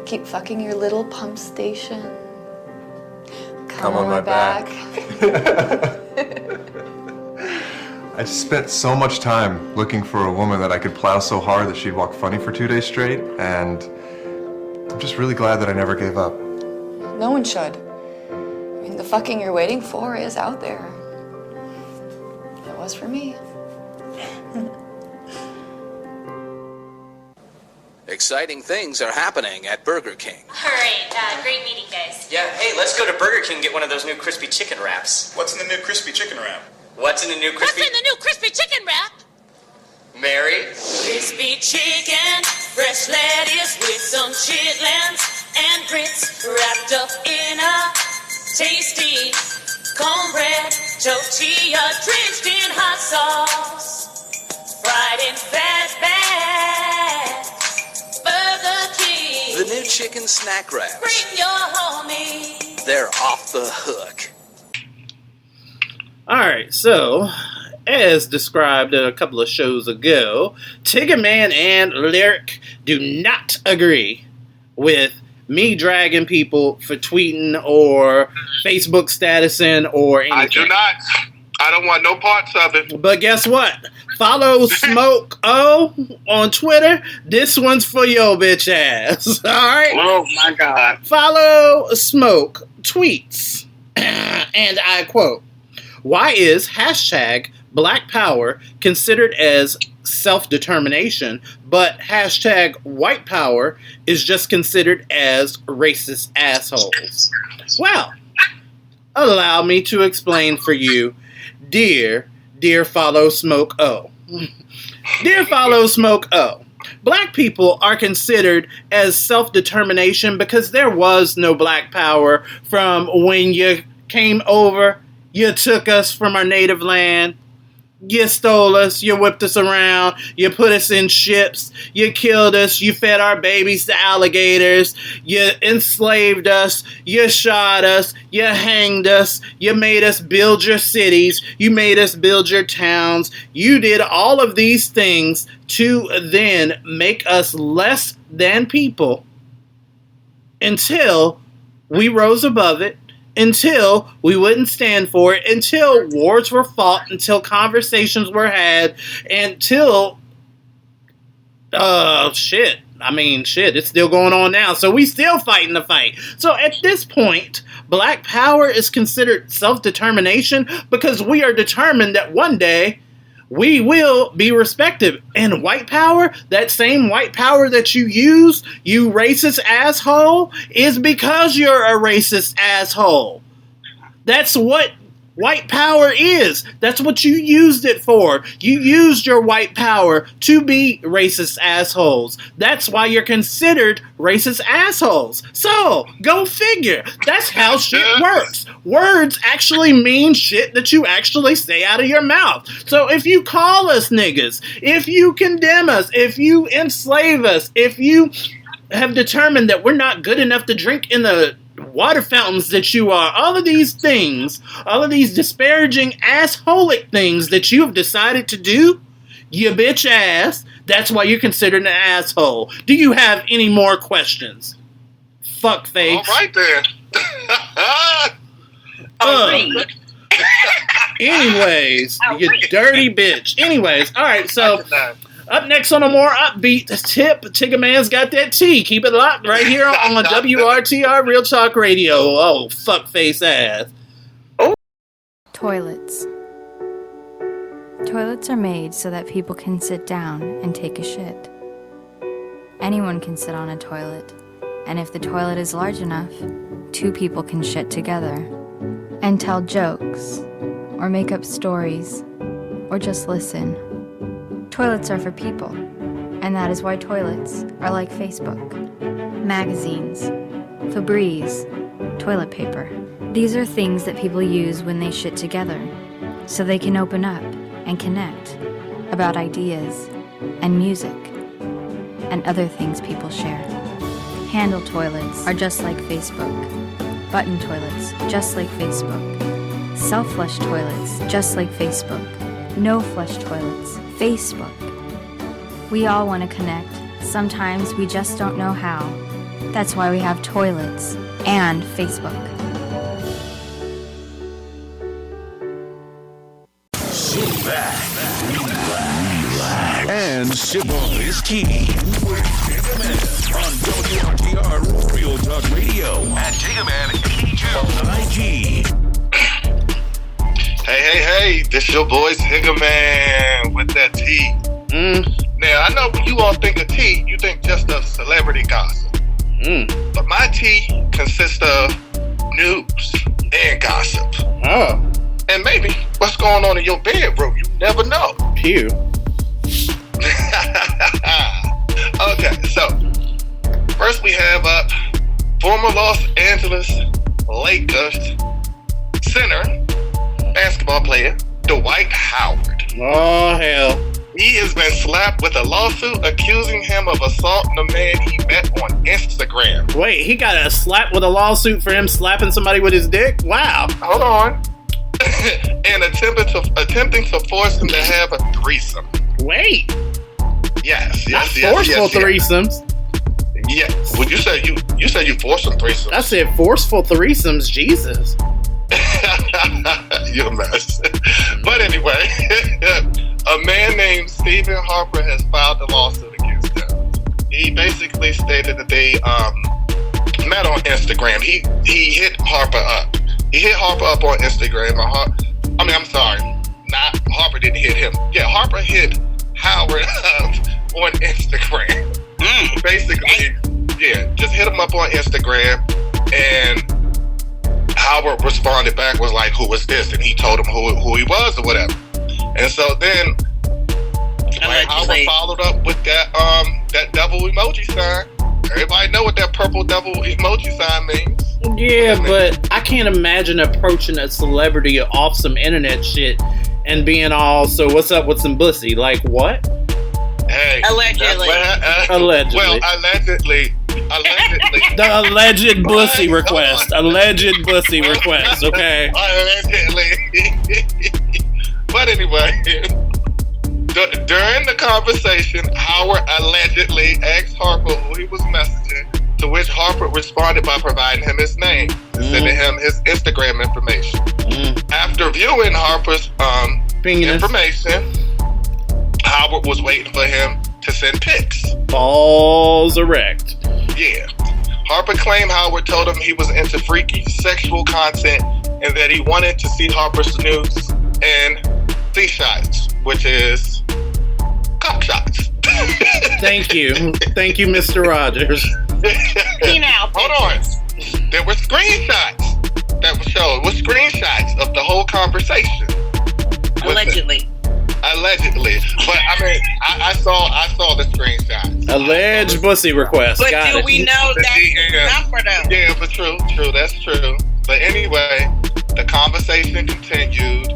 Keep fucking your little pump station. Come on my back. I spent so much time looking for a woman that I could plow so hard that she'd walk funny for 2 days straight, and I'm just really glad that I never gave up. No one should. I mean, the fucking you're waiting for is out there. It was for me. Exciting things are happening at Burger King. All right, great meeting, guys. Yeah, hey, let's go to Burger King and get one of those new crispy chicken wraps. What's in the new crispy chicken wrap? What's in the new crispy chicken wrap? Mary. Crispy chicken, fresh lettuce with some chitlins and grits wrapped up in a tasty cornbread tortilla drenched in hot sauce, fried in fat bath. Burger King. The new chicken snack wraps. Bring your homie. They're off the hook. Alright, so, as described a couple of shows ago, Tigger Man and Lyric do not agree with me dragging people for tweeting or Facebook statusing or anything. I do not. I don't want no parts of it. But guess what? Follow Smoke O on Twitter. This one's for your bitch ass. Alright? Oh my God. Follow Smoke tweets. And I quote, why is hashtag Black Power considered as self-determination, but hashtag White Power is just considered as racist assholes? Well, allow me to explain for you, dear Follow Smoke O. Dear Follow Smoke O, black people are considered as self-determination because there was no black power from when you came over. You took us from our native land. You stole us. You whipped us around. You put us in ships. You killed us. You fed our babies to alligators. You enslaved us. You shot us. You hanged us. You made us build your cities. You made us build your towns. You did all of these things to then make us less than people until we rose above it. Until we wouldn't stand for it, until wars were fought, until conversations were had, until, shit, it's still going on now, so we still fighting the fight. So at this point, black power is considered self-determination because we are determined that one day we will be respected. And white power, that same white power that you use, you racist asshole, is because you're a racist asshole. That's what white power is. That's what you used it for. You used your white power to be racist assholes. That's why you're considered racist assholes. So, go figure. That's how shit works. Words actually mean shit that you actually say out of your mouth. So if you call us niggas, if you condemn us, if you enslave us, if you have determined that we're not good enough to drink in the water fountains that you are, all of these things, all of these disparaging assholic things that you have decided to do, you bitch ass, that's why you're considered an asshole. Do you have any more questions? Fuckface. All right there. Anyways, you dirty bitch. Anyways, alright, so up next on a more upbeat tip, Tigger Man's got that tea. Keep it locked right here on WRTR Real Talk Radio. Oh, fuckface ass. Oh. Toilets. Toilets are made so that people can sit down and take a shit. Anyone can sit on a toilet, and if the toilet is large enough, two people can shit together and tell jokes, or make up stories, or just listen. Toilets are for people, and that is why toilets are like Facebook, magazines, Febreze, toilet paper. These are things that people use when they shit together, so they can open up and connect about ideas and music and other things people share. Handle toilets are just like Facebook. Button toilets, just like Facebook. Self-flush toilets, just like Facebook. No-flush toilets, Facebook. We all want to connect. Sometimes we just don't know how. That's why we have toilets and Facebook. Sit back, relax, and sip on this tea with Tigger Man on WRTR Real Talk Radio at Tigger Man 82 on IG. Hey, this your boy Tigger Man with that tea. Now, I know when you all think of tea, you think just of celebrity gossip. But my tea consists of news and gossip. And maybe what's going on in your bedroom, you never know. Pew. So, first we have former Los Angeles Lakers center, basketball player, Dwight Howard. Oh, hell. He has been slapped with a lawsuit accusing him of assaulting a man he met on Instagram. Wait, he got a slap with a lawsuit for him slapping somebody with his dick? Wow. Hold on. And attempting to force him to have a threesome. Wait. Yes. Not forceful threesomes. Yeah. Well, you said you forced some threesomes. I said forceful threesomes. Jesus. You're a mess. But anyway, a man named Stephen Harper has filed a lawsuit against him. He basically stated that they met on Instagram. He hit Harper up. He hit Harper up on Instagram. Harper didn't hit him. Yeah, Harper hit Howard up on Instagram. Basically, yeah, just hit him up on Instagram, and Howard responded back, was like, "Who was this?" And he told him who he was or whatever. And so then Howard followed up with that devil emoji sign. Everybody know what that purple devil emoji sign means. Yeah, but I can't imagine approaching a celebrity off some internet shit and being all, so what's up with some pussy? Like, what? Hey. Allegedly. Allegedly. Well, allegedly. The alleged pussy request. Alleged pussy request, okay? Allegedly. But anyway, during the conversation, Howard allegedly asked Harper who he was messaging, to which Harper responded by providing him his name and sending him his Instagram information. After viewing Harper's information, Howard was waiting for him to send pics. Balls erect. Yeah. Harper claimed Howard told him he was into freaky sexual content and that he wanted to see Harper's nudes and C-shots, which is cock shots. Thank you, Mr. Rogers. Hold on. There were screenshots that were shown. It was screenshots of the whole conversation. Allegedly. But I mean, I saw the screenshots. Alleged pussy request. But Got do it. we know that's the number though? Yeah, but true, that's true. But anyway, the conversation continued.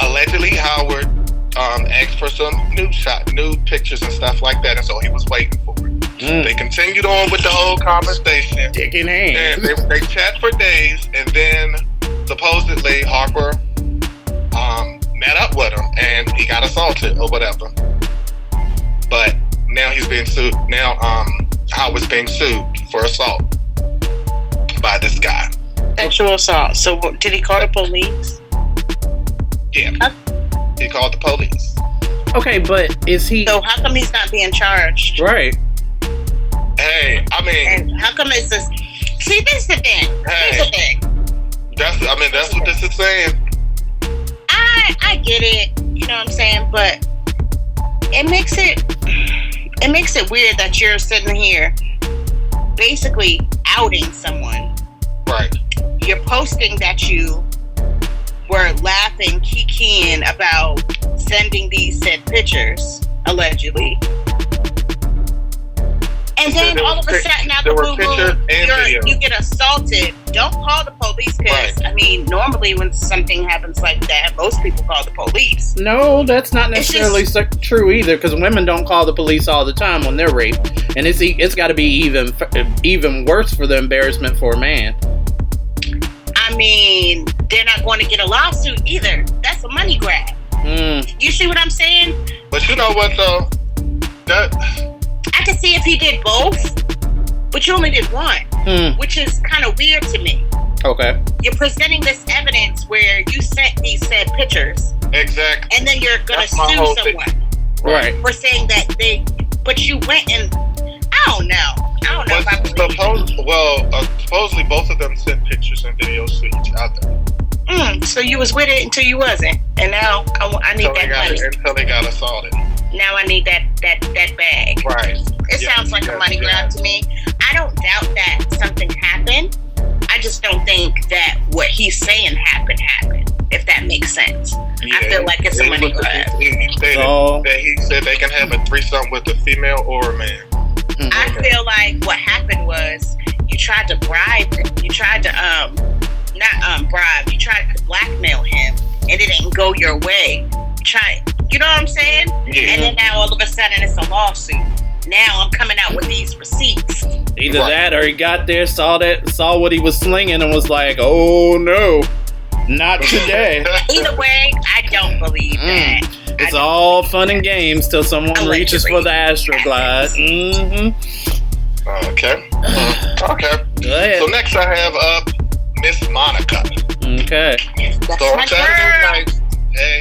Allegedly, Howard asked for some nude pictures and stuff like that, and so he was waiting for it. They continued on with the whole conversation. Dick in hand. And they chat for days, and then supposedly Harper met up with him, and he got assaulted or whatever. But now he's being sued. Now Howard's being sued for assault by this guy. Sexual assault. So did he call the police? Yeah. He called the police. Okay, but is he... So how come he's not being charged? Right. Hey, I mean... And how come it's this... See, this is the thing. That's what this is saying. I get it. You know what I'm saying? But it makes it weird that you're sitting here basically outing someone. Right. You're posting that you were laughing, kikiing about sending these said pictures, allegedly. And then all of a sudden, out the blue you get assaulted. Don't call the police because, I mean, normally when something happens like that, most people call the police. No, that's not necessarily true either, because women don't call the police all the time when they're raped. And it's got to be even worse for the embarrassment for a man. I mean, they're not going to get a lawsuit either. That's a money grab. You see what I'm saying? But you know what, though? I could see if he did both, but you only did one, which is kind of weird to me. Okay. You're presenting this evidence where you sent these said pictures. Exactly. And then you're going to sue someone. Right. For saying that but you went and, I don't know if I believe supposedly both of them sent pictures and videos to each other. So you was with it until you wasn't, and now I need that money. Until they got assaulted. Now I need that bag. Right. It sounds like a money grab to me. I don't doubt that something happened. I just don't think that what he's saying happened. If that makes sense. Yeah, I feel like it's a money grab. He said that he said they can have a threesome with a female or a man. I feel like what happened was you tried to bribe him. You tried to not bribe. You tried to blackmail him, and it didn't go your way. You know what I'm saying? Yeah. And then now all of a sudden it's a lawsuit. Now I'm coming out with these receipts. Either that or he got there, saw what he was slinging, and was like, "Oh no, not today." Either way, I don't believe that. It's all fun and games till someone reaches for the Astroglide. Okay. Okay. Go ahead. So next I have up Miss Monica. Okay. So on Saturday night, hey.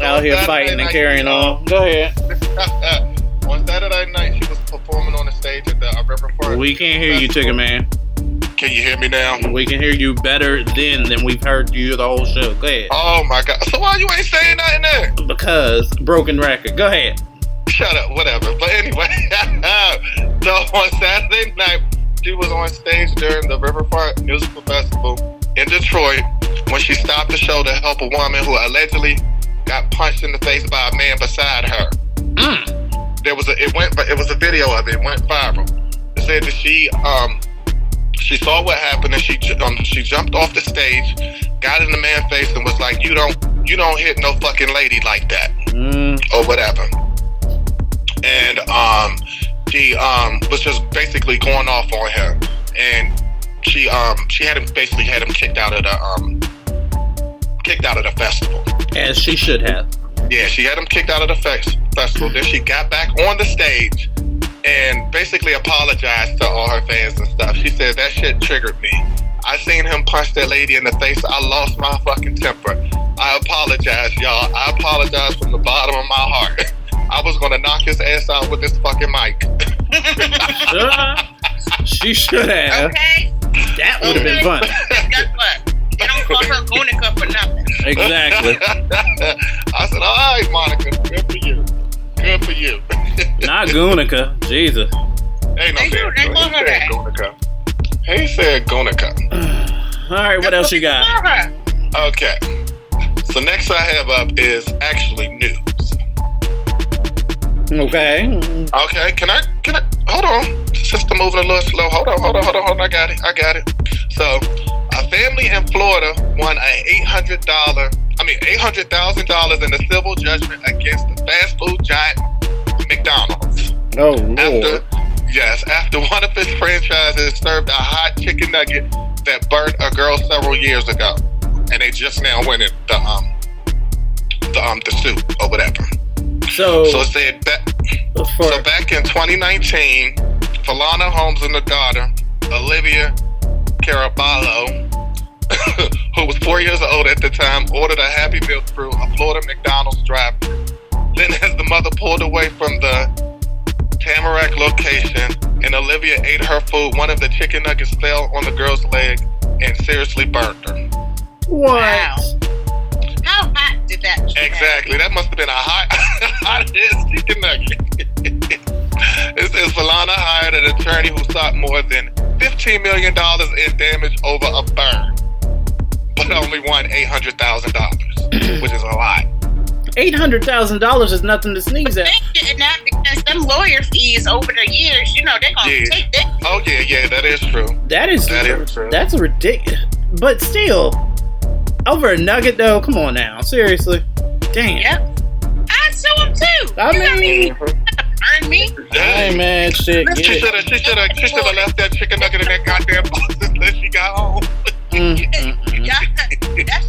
Out here fighting and carrying on. Go ahead. On Saturday night, she was performing on the stage at the Riverfront. We can't hear you, Chicken Man. Can you hear me now? We can hear you better than we've heard you the whole show. Go ahead. Oh my God. So why you ain't saying nothing there? Because broken record. Go ahead. Shut up, whatever. But anyway, so on Saturday night, she was on stage during the Riverfront Musical Festival in Detroit when she stopped the show to help a woman who allegedly got punched in the face by a man beside her. It was a video of it. It went viral. It said that she saw what happened and she jumped off the stage, got in the man's face and was like, "You don't hit no fucking lady like that," or whatever. And she was just basically going off on him, and she had him kicked out of the festival, as she should have. Yeah, she had him kicked out of the festival. Then she got back on the stage and basically apologized to all her fans and stuff. She said, "That shit triggered me. I seen him punch that lady in the face. I lost my fucking temper. I apologize, y'all. I apologize from the bottom of my heart. I was gonna knock his ass out with this fucking mic." She should have. Okay. That would have been fun. Guess what? They don't call her Gunica for nothing. Exactly. I said, "All right, Monica, good for you. Good for you." Not Gunica. Jesus. Ain't no They call her that. Gunica. He said Gunica. All right, what else you got? Okay. So next I have up is actually news. Okay. Okay, can I, hold on. System moving a little slow. Hold on. I got it. So, a family in Florida won $800,000 in a civil judgment against the fast food giant McDonald's. Oh, Lord. After one of its franchises served a hot chicken nugget that burnt a girl several years ago. And they just now winning the suit or whatever. So it said back in 2019, Falana Holmes and the daughter, Olivia Caraballo, who was 4 years old at the time, ordered a Happy Meal through a Florida McDonald's drive-thru. Then as the mother pulled away from the Tamarack location and Olivia ate her food, one of the chicken nuggets fell on the girl's leg and seriously burned her. What? Wow. How hot did that Exactly. That must have been a hot-ass chicken nugget. It says Falana hired an attorney who sought more than $15 million in damage over a burn, but only won $800,000, which is a lot. $800,000 is nothing to sneeze at. They did not, because them lawyer fees over the years, they're gonna take that. Oh yeah, that is true. That is true. That's ridiculous. But still, over a nugget though. Come on now, seriously. Damn. Yep. I sue him too. I mean, earn me. Hey man, shit. She should have left that chicken nugget in that goddamn box until she got home. That's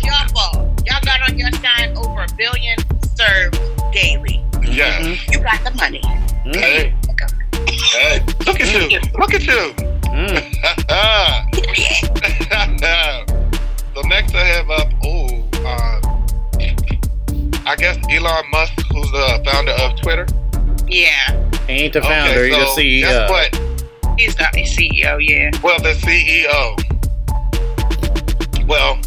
your fault. Y'all got on your side over 1 billion served daily. Yeah. You got the money. Hey, look at you. So next I have up, I guess Elon Musk, who's the founder of Twitter. Yeah. He ain't the founder, he's the CEO. Guess what? He's not the CEO, yeah. Well, the CEO. Well,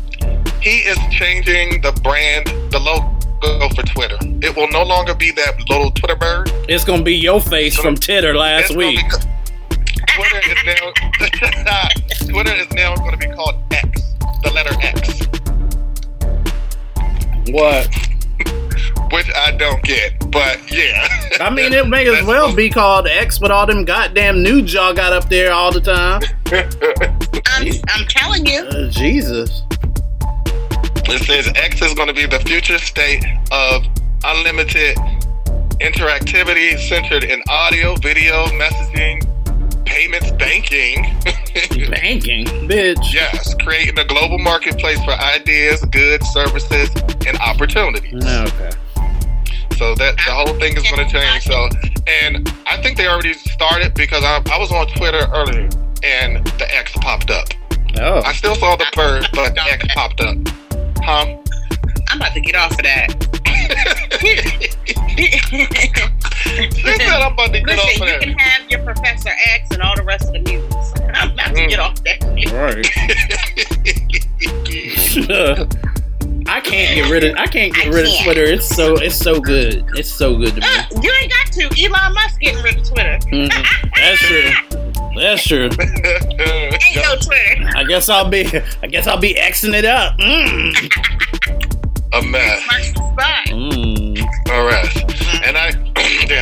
he is changing the brand, the logo for Twitter. It will no longer be that little Twitter bird. It's gonna be your face from Titter last week. Twitter is now going to be called X, the letter X. What? which I don't get, but yeah. I mean, it may as well be called X with all them goddamn nudes y'all got up there all the time. I'm telling you. Jesus. It says X is going to be the future state of unlimited interactivity centered in audio, video, messaging, payments, banking. Banking? Bitch. Yes, creating a global marketplace for ideas, goods, services, and opportunities. Okay. So that the whole thing is going to change. So, and I think they already started because I was on Twitter earlier and the X popped up. Oh. I still saw the bird, but the X popped up. Huh? I'm about to get off of that. She said I'm about to get off of that. You can have your Professor X and all the rest of the mutants. I'm about to get off that. Right. I can't get rid of Twitter. It's so good. It's so good to me. You ain't got to. Elon Musk getting rid of Twitter. That's true. That's true. Ain't no Twitter. I guess I'll be Xing it up. A mess. All right. And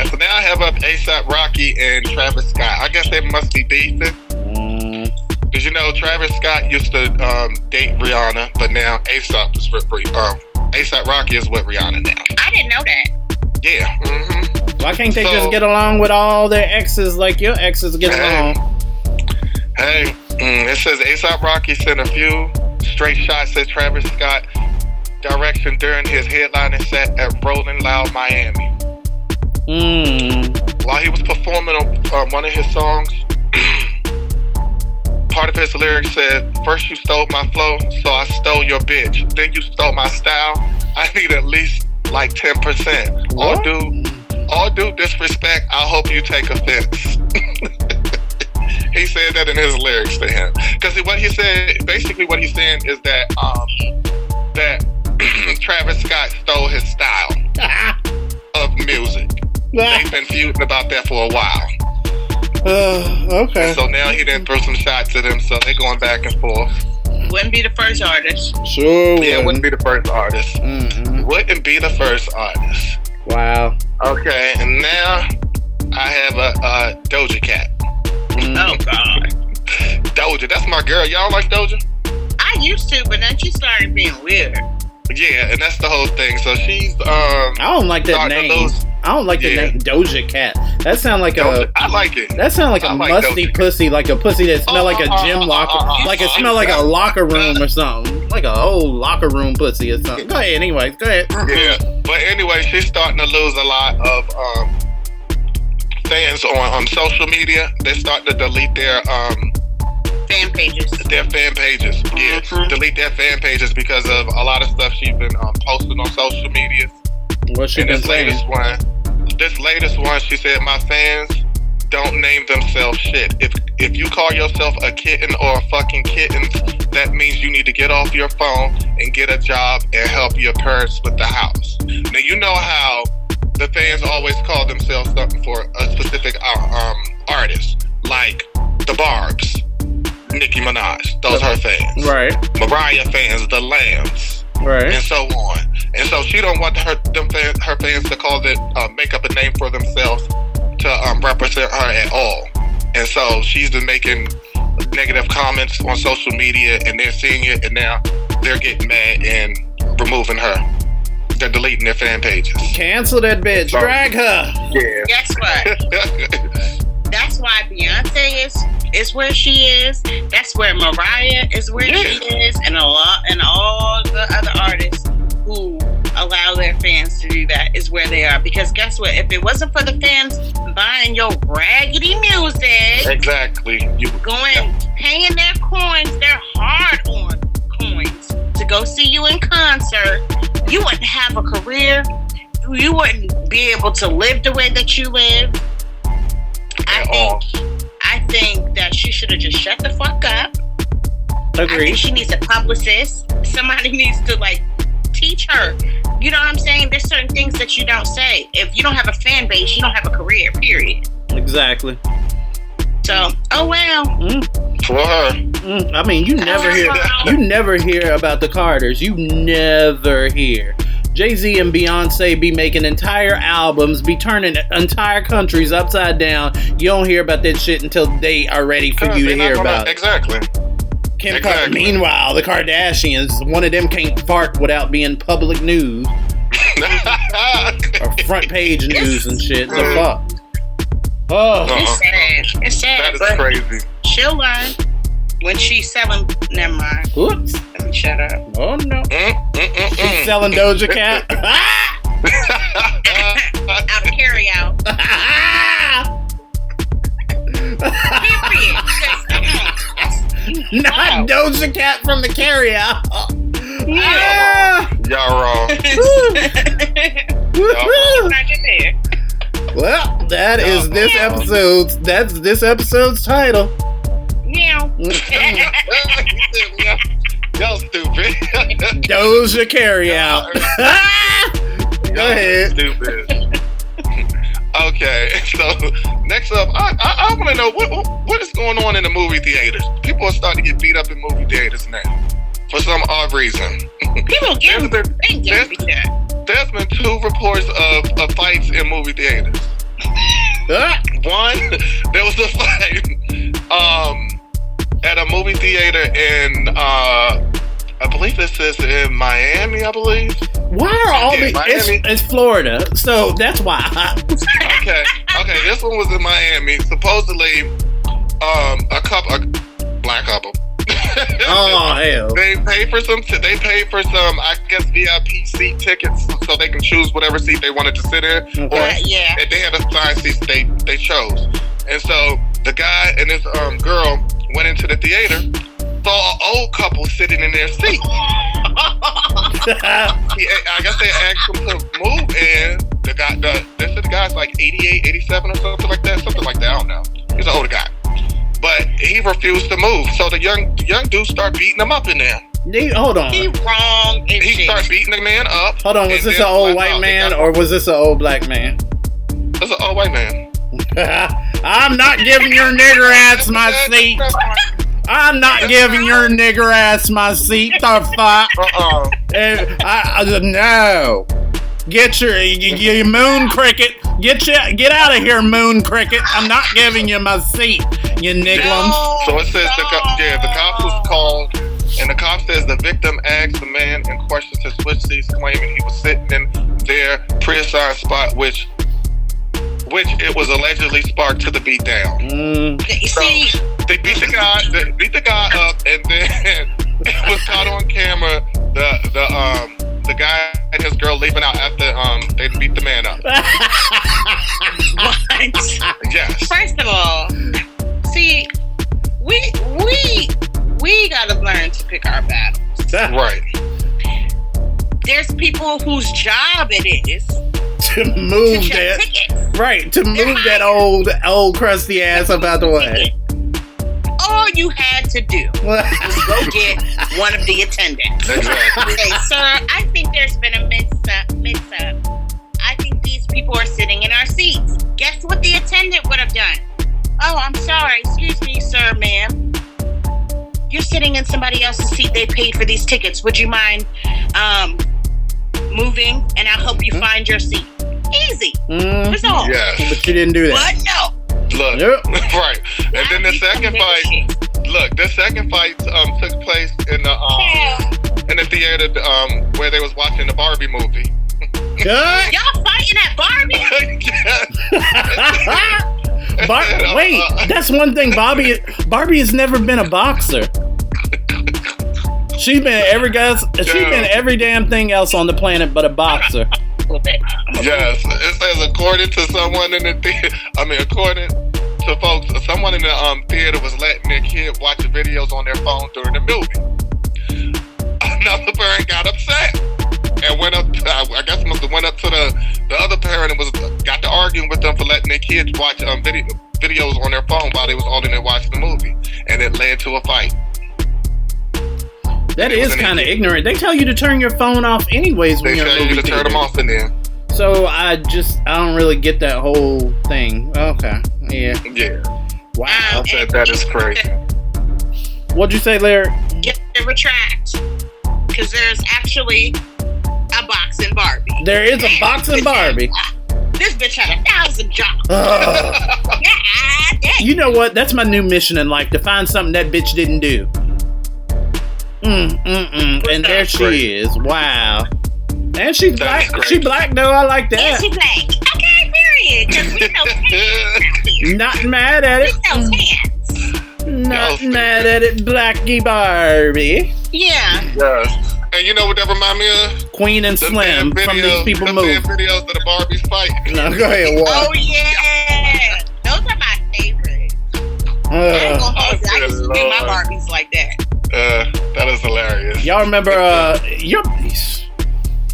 so now I have up A$AP Rocky and Travis Scott. I guess they must be beefing. Because Travis Scott used to date Rihanna, but now A$AP is A$AP Rocky is with Rihanna now. I didn't know that. Yeah. Mm-hmm. Why can't they just get along with all their exes like your exes get along? Hey, it says A$AP Rocky sent a few straight shots at Travis Scott direction during his headlining set at Rolling Loud Miami. While he was performing on one of his songs, part of his lyrics said, "First you stole my flow, so I stole your bitch. Then you stole my style. I need at least like 10%. All due disrespect, I hope you take offense." He said that in his lyrics to him. Because what he said, basically what he's saying is that that Travis Scott stole his style of music. They've been feuding about that for a while. Okay. And so now he done threw some shots at him, so they're going back and forth. Wouldn't be the first artist. Sure. Yeah, wouldn't be the first artist. Mm-hmm. Wouldn't be the first artist. Wow. Okay, and now I have a Doja Cat. Oh God. Doja, that's my girl. Y'all like Doja? I used to, but then she started being weird. Yeah, and that's the whole thing. So she's I don't like that name. I don't like the name Doja Cat. That sounds like I like it. That sounds like a musty pussy, like a pussy that smell like a gym locker, like it smell like a locker room or something, like a old locker room pussy or something. Go ahead, anyways. Go ahead. Yeah, but anyway, she's starting to lose a lot of fans on social media. They're starting to delete their fan pages. Their fan pages. Yeah, delete their fan pages because of a lot of stuff she's been posting on social media. What's she been saying? This latest one, she said, "My fans don't name themselves shit. If you call yourself a kitten or a fucking kitten, that means you need to get off your phone and get a job and help your parents with the house." Now you know how the fans always call themselves something for a specific artist, like the Barbs, Nicki Minaj. Those are her fans. Right. Mariah fans, the Lambs. Right. And so on. And so she don't want her fans to call it, make up a name for themselves to represent her at all. And so she's been making negative comments on social media, and they're seeing it, and now they're getting mad and removing her. They're deleting their fan pages. Cancel that bitch. Drag her. Yeah. Guess what? That's why Beyonce is where she is. That's where Mariah is where she is, and all the other artists who allow their fans to do that is where they are. Because guess what? If it wasn't for the fans buying your raggedy music, exactly, paying their coins, their hard-earned coins to go see you in concert, you wouldn't have a career. You wouldn't be able to live the way that you live. I think that she should have just shut the fuck up. Agreed. I think she needs a publicist. Somebody needs to teach her. You know what I'm saying? There's certain things that you don't say. If you don't have a fan base, you don't have a career, period. Exactly. So, oh well. For her. I mean, you never hear about the Carters. You never hear. Jay-Z and Beyonce be making entire albums, be turning entire countries upside down. You don't hear about that shit until they are ready for you to hear about it. Exactly. Meanwhile, the Kardashians, one of them can't fart without being public news. Or front page news and shit. The fuck? Oh. It's sad. That is crazy. She'll learn when she's selling. Never mind. Oops. Let me shut up. Oh no. She's selling Doja Cat. Out of carry out. Not Doja Cat from the carry out. Y'all wrong. Well, that is this episode's. That's this episode's title. Meow. Y'all stupid. Doja carry out. Go ahead. Stupid. Okay, so next up, I want to know what is going on in the movie theaters. People are starting to get beat up in movie theaters now for some odd reason. People getting beat up. There's been 2 reports of fights in movie theaters. One, there was a fight at a movie theater in I believe this is in Miami, I believe. Why are all these? It's Florida, so that's why. Okay. This one was in Miami. Supposedly, a black couple. Oh hell! They paid for some. I guess, VIP seat tickets, so they can choose whatever seat they wanted to sit in. Okay. Yeah. They had assigned seats they chose, and so the guy and this girl went into the theater. Saw an old couple sitting in their seat. I guess they asked him to move, and the guy's like 88, 87 or something like that. I don't know. He's an older guy, but he refused to move. So the young dude started beating him up in there. Hold on. He wrong. He started beating the man up. Hold on. Was this an old white man or was this an old black man? This is an old white man. I'm not giving your nigger ass my seat. I'm not giving your nigger ass my seat. The fuck? No. Get your moon cricket. Get out of here, moon cricket. I'm not giving you my seat, you nigglums. So it says the cops was called, and the cop says the victim asked the man in question to switch seats, claiming he was sitting in their pre-assigned spot, which it was allegedly sparked to the beatdown. So they beat the guy up, and then it was caught on camera. The guy and his girl leaving out after they beat the man up. What? Yes. First of all, see, we gotta learn to pick our battles. Right. There's people whose job it is to move to move that old crusty ass up out the way. All you had to do was go get one of the attendants. Exactly. Okay, sir, I think there's been a mix-up. I think these people are sitting in our seats. Guess what the attendant would have done? Oh, I'm sorry. Excuse me, sir, ma'am. You're sitting in somebody else's seat. They paid for these tickets. Would you mind moving? And I'll help you find your seat. Easy. That's all. Yes. But you didn't do that. But no. Look, right. And then the second fight took place in the theater where they was watching the Barbie movie. Y'all fighting at Barbie? Wait, that's one thing. Barbie has never been a boxer. She's been every damn thing else on the planet but a boxer. Yes, it says according to someone in the theater. According to folks, someone in the theater was letting their kid watch videos on their phone during the movie. Another parent got upset and went up. I guess must have went up to the other parent and got to arguing with them for letting their kids watch videos on their phone while they was all in there watching the movie, and it led to a fight. That is kind of ignorant. They tell you to turn your phone off anyways when you're in a movie theater. They tell you to turn them off in there. So I don't really get that whole thing. Okay. Yeah. Yeah. Wow. That is crazy. What'd you say, Larry? Get to retract. Because there's actually a box in Barbie. There is a boxing Barbie. This bitch had 1,000 jobs. You know what? That's my new mission in life, to find something that bitch didn't do. And there she is. Wow. And she's black. She black though. I like that. And she black. Okay, period. Because we know hands. Not mad at it. We know hands. Not mad at it, Blackie Barbie. Yeah. Yes. And you know what that remind me of? Queen and Slim from These People Move. Videos of the Barbies fight. No, go ahead. What? Oh yeah. Those are my favorites. I used to do my Barbies like that. That is hilarious. Y'all remember?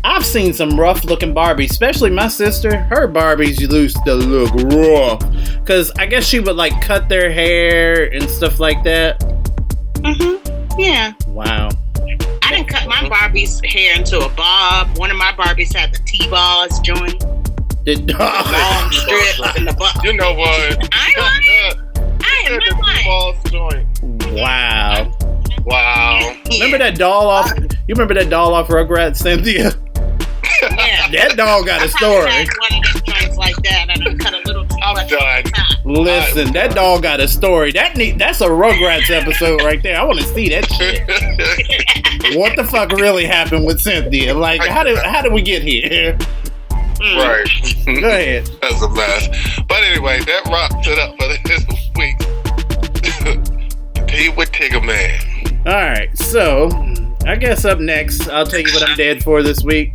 I've seen some rough-looking Barbies, especially my sister. Her Barbies used to look rough, cause I guess she would like cut their hair and stuff like that. Yeah. Wow. I didn't cut my Barbie's hair into a bob. One of my Barbies had the T-balls joint. Long strip in the butt. You know what? I am not lying. Wow. Wow. Remember that doll off? You remember that doll off Rugrats, Cynthia? Yeah. That doll got a story. I one of those joints like that. I done cut a little too much. Listen, that doll got a story. That's a Rugrats episode right there. I want to see that shit. What the fuck really happened with Cynthia? Like, how did we get here? Right. Go ahead. That's a mess. But anyway, that wraps it up for this week. Tea with Tigger Man. All right, so I guess up next, I'll tell you what I'm dead for this week.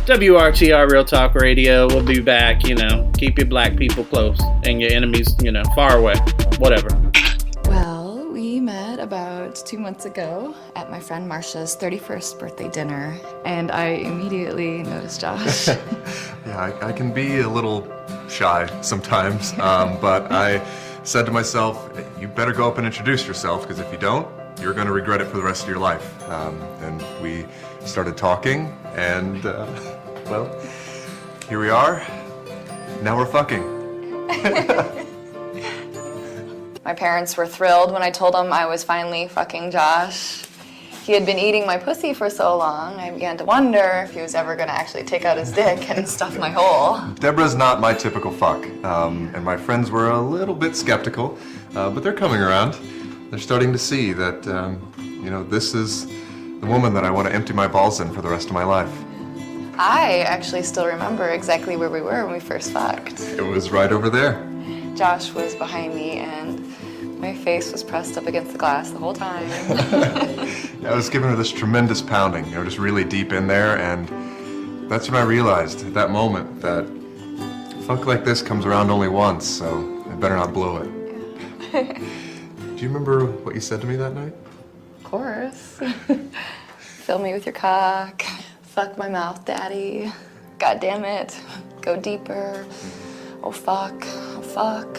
WRTR Real Talk Radio. We'll be back. Keep your black people close and your enemies, far away. Whatever. Well, we met about 2 months ago at my friend Marsha's 31st birthday dinner, and I immediately noticed Josh. Yeah, I can be a little shy sometimes, but I said to myself, you better go up and introduce yourself, because if you don't, you're going to regret it for the rest of your life. And we started talking, and, well, here we are. Now we're fucking. My parents were thrilled when I told them I was finally fucking Josh. He had been eating my pussy for so long, I began to wonder if he was ever going to actually take out his dick and stuff my hole. Deborah's not my typical fuck, and my friends were a little bit skeptical, but they're coming around. They're starting to see that, this is the woman that I want to empty my balls in for the rest of my life. I actually still remember exactly where we were when we first fucked. It was right over there. Josh was behind me, and my face was pressed up against the glass the whole time. I was giving her this tremendous pounding, just really deep in there, and that's when I realized at that moment that fuck like this comes around only once, so I better not blow it. Do you remember what you said to me that night? Of course. Fill me with your cock. Fuck my mouth, daddy. God damn it. Go deeper. Oh fuck. Oh fuck.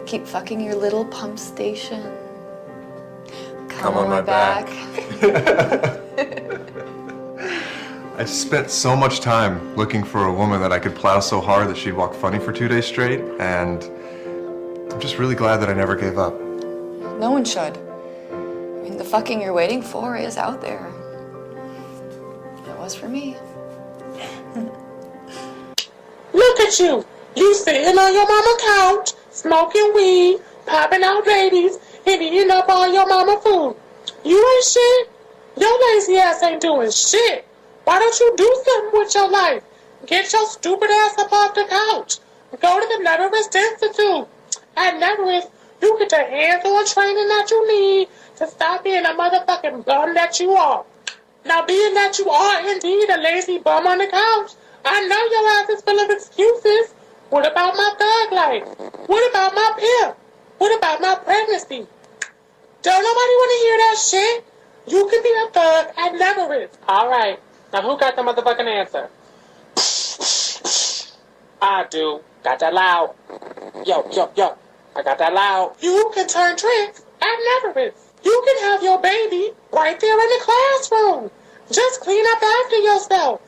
Keep fucking your little pump station. Come on my back. I spent so much time looking for a woman that I could plow so hard that she'd walk funny for 2 days straight, and I'm just really glad that I never gave up. No one should. I mean, the fucking you're waiting for is out there. It was for me. Look at you. You sitting on your mama couch, smoking weed, popping out ladies, and eating up all your mama food. You ain't shit. Your lazy ass ain't doing shit. Why don't you do something with your life? Get your stupid ass up off the couch. Go to the Neverest Institute. At Neverest, you get the hands-on training that you need to stop being a motherfucking bum that you are. Now, being that you are indeed a lazy bum on the couch, I know your ass is full of excuses. What about my thug life? What about my pimp? What about my pregnancy? Don't nobody want to hear that shit. You can be a thug at Neverest. All right. Now, who got the motherfucking answer? I do. Got that loud. Yo. I got that loud. You can turn tricks at Neverest. You can have your baby right there in the classroom. Just clean up after yourself.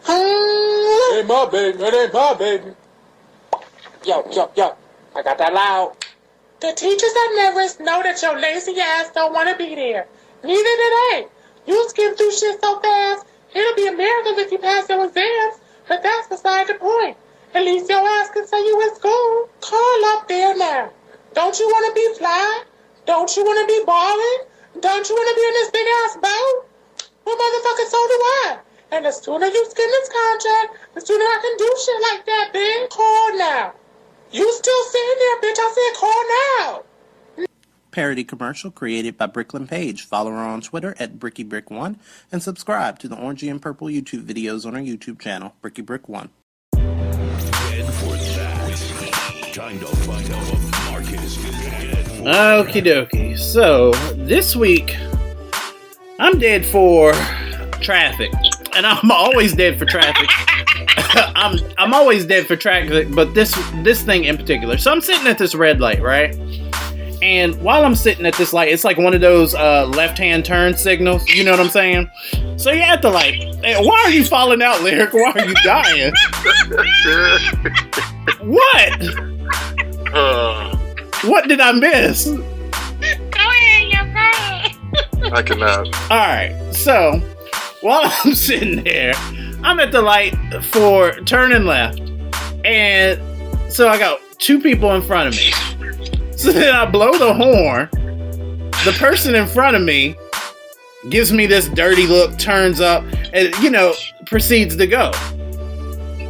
It ain't my baby. It ain't my baby. Yo. I got that loud. The teachers at Neverest know that your lazy ass don't want to be there. Neither do they. You skim through shit so fast, It'll be a miracle if you pass your exams, but that's beside the point. At least your ass can say you in school. Call up there now. Don't you want to be fly? Don't you want to be balling? Don't you want to be in this big ass boat? Well, motherfucker, so do I. And the sooner you skin this contract, the sooner I can do shit like that, bitch. Call now. You still sitting there, bitch. I said call now. Parody commercial created by Bricklin Page. Follow her on Twitter at BrickyBrick1 and subscribe to the Orangey and Purple YouTube videos on our YouTube channel, BrickyBrick1. Time to find out what Marcus is dead for. Okie dokie. So, this week, I'm dead for traffic. And I'm always dead for traffic. I'm always dead for traffic, but this thing in particular. So I'm sitting at this red light, right? And while I'm sitting at this light, it's like one of those left-hand turn signals. You know what I'm saying? So you're at the light. Hey, why are you falling out, Lyric? Why are you dying? What? What did I miss? Go ahead, you're fine. I cannot. Alright, so while I'm sitting there, I'm at the light for turning left. And so I got two people in front of me. So then I blow the horn. The person in front of me gives me this dirty look, turns up, and, proceeds to go.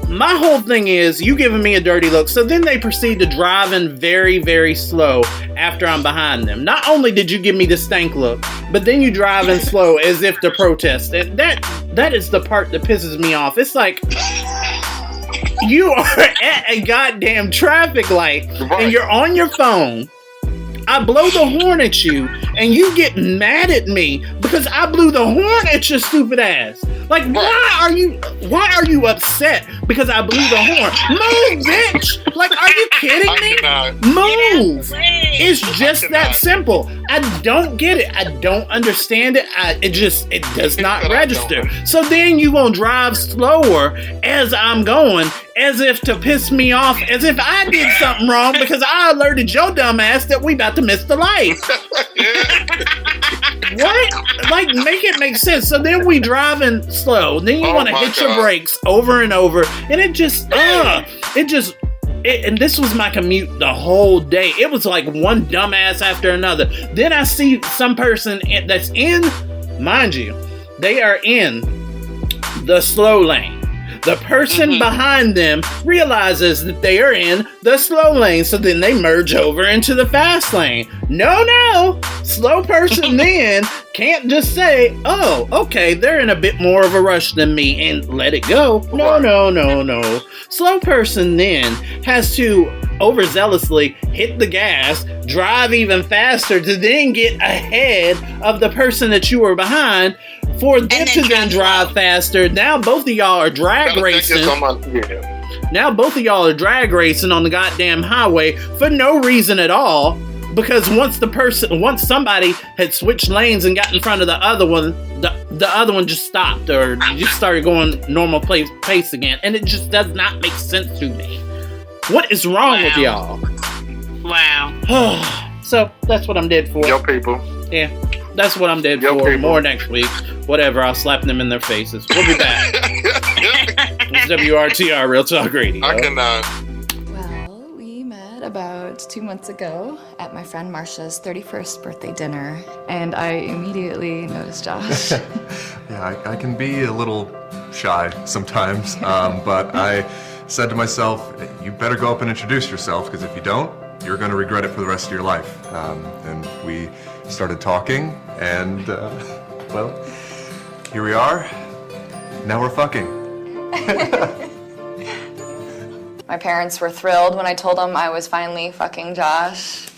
My whole thing is, you giving me a dirty look, so then they proceed to drive in very, very slow after I'm behind them. Not only did you give me the stank look, but then you drive in slow as if to protest. And that is the part that pisses me off. It's like, you are at a goddamn traffic light, and you're on your phone. I blow the horn at you, and you get mad at me because I blew the horn at your stupid ass. Like, why are you upset because I blew the horn? Move, bitch! Like, are you kidding me? Move! It's just that simple. I don't get it. I don't understand it. It does not register. So then you gonna drive slower as I'm going, as if to piss me off, as if I did something wrong because I alerted your dumb ass that we about to miss the light. What? Like, make it make sense. So then we driving slow. Then you want to hit your brakes over and over, and and this was my commute the whole day. It was like one dumbass after another. Then I see some person that's in, mind you, they are in the slow lane. The person behind them realizes that they are in the slow lane, so then they merge over into the fast lane. No. Slow person then can't just say, oh, okay, they're in a bit more of a rush than me and let it go. No. Slow person then has to overzealously hit the gas, drive even faster to then get ahead of the person that you were behind, for them to then drive faster. Now both of y'all are drag racing. Now both of y'all are drag racing on the goddamn highway for no reason at all. Because once somebody had switched lanes and got in front of the other one, the other one just stopped or just started going normal pace again. And it just does not make sense to me. What is wrong with y'all? Wow. So that's what I'm dead for. Yo, people. Yeah. That's what I'm dead for. People. More next week. Whatever, I'll slap them in their faces. We'll be back. It's WRTR Real Talk Radio. I cannot. Well, we met about 2 months ago at my friend Marsha's 31st birthday dinner, and I immediately noticed Josh. Yeah, I can be a little shy sometimes, but I said to myself, you better go up and introduce yourself, because if you don't, you're going to regret it for the rest of your life. And we started talking, and, well, here we are. Now we're fucking. My parents were thrilled when I told them I was finally fucking Josh.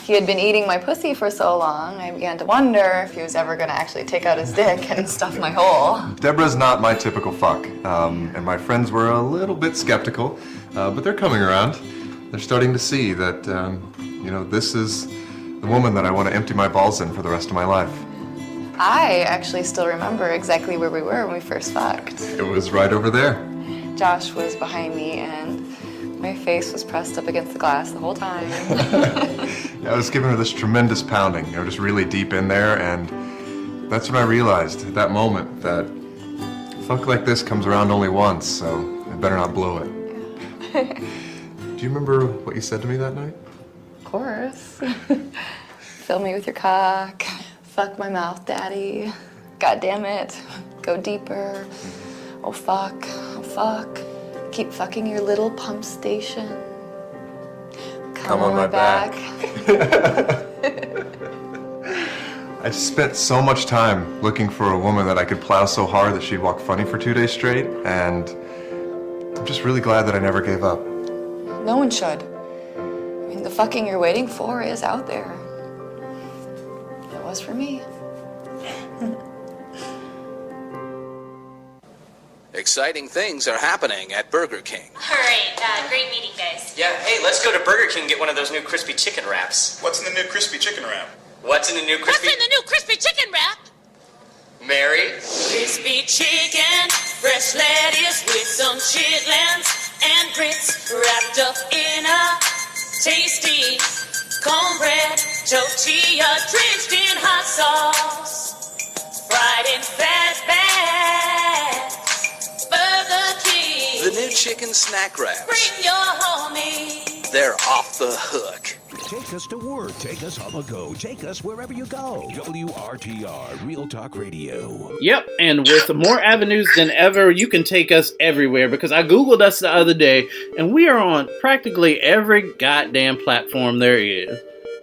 He had been eating my pussy for so long, I began to wonder if he was ever going to actually take out his dick and stuff my hole. Deborah's not my typical fuck, and my friends were a little bit skeptical, but they're coming around. They're starting to see that, this is the woman that I want to empty my balls in for the rest of my life. I actually still remember exactly where we were when we first fucked. It was right over there. Josh was behind me, and my face was pressed up against the glass the whole time. I was giving her this tremendous pounding, just really deep in there, and that's when I realized at that moment that Fuck like this comes around only once, so I better not blow it. Do you remember what you said to me that night? Of course. Fill me with your cock. Fuck my mouth, daddy. God damn it. Go deeper. Oh fuck. Oh fuck. Keep fucking your little pump station. Come on my back. I spent so much time looking for a woman that I could plow so hard that she'd walk funny for 2 days straight, and I'm just really glad that I never gave up. No one should. I mean, the fucking you're waiting for is out there. It was for me. Exciting things are happening at Burger King. All right, great meeting, guys. Yeah, hey, let's go to Burger King and get one of those new crispy chicken wraps. What's in the new crispy chicken wrap? What's in the new crispy... What's in the new crispy chicken wrap? Mary? Crispy chicken, fresh lettuce with some chitlins and grits wrapped up in a tasty cornbread tortilla drenched in hot sauce, fried in fat bags. Burger King. The new chicken snack wraps. Bring your homie. They're off the hook. Take us to work, take us on the go, take us wherever you go. WRTR, Real Talk Radio. Yep, and with more avenues than ever, you can take us everywhere, because I Googled us the other day, and we are on practically every goddamn platform there is.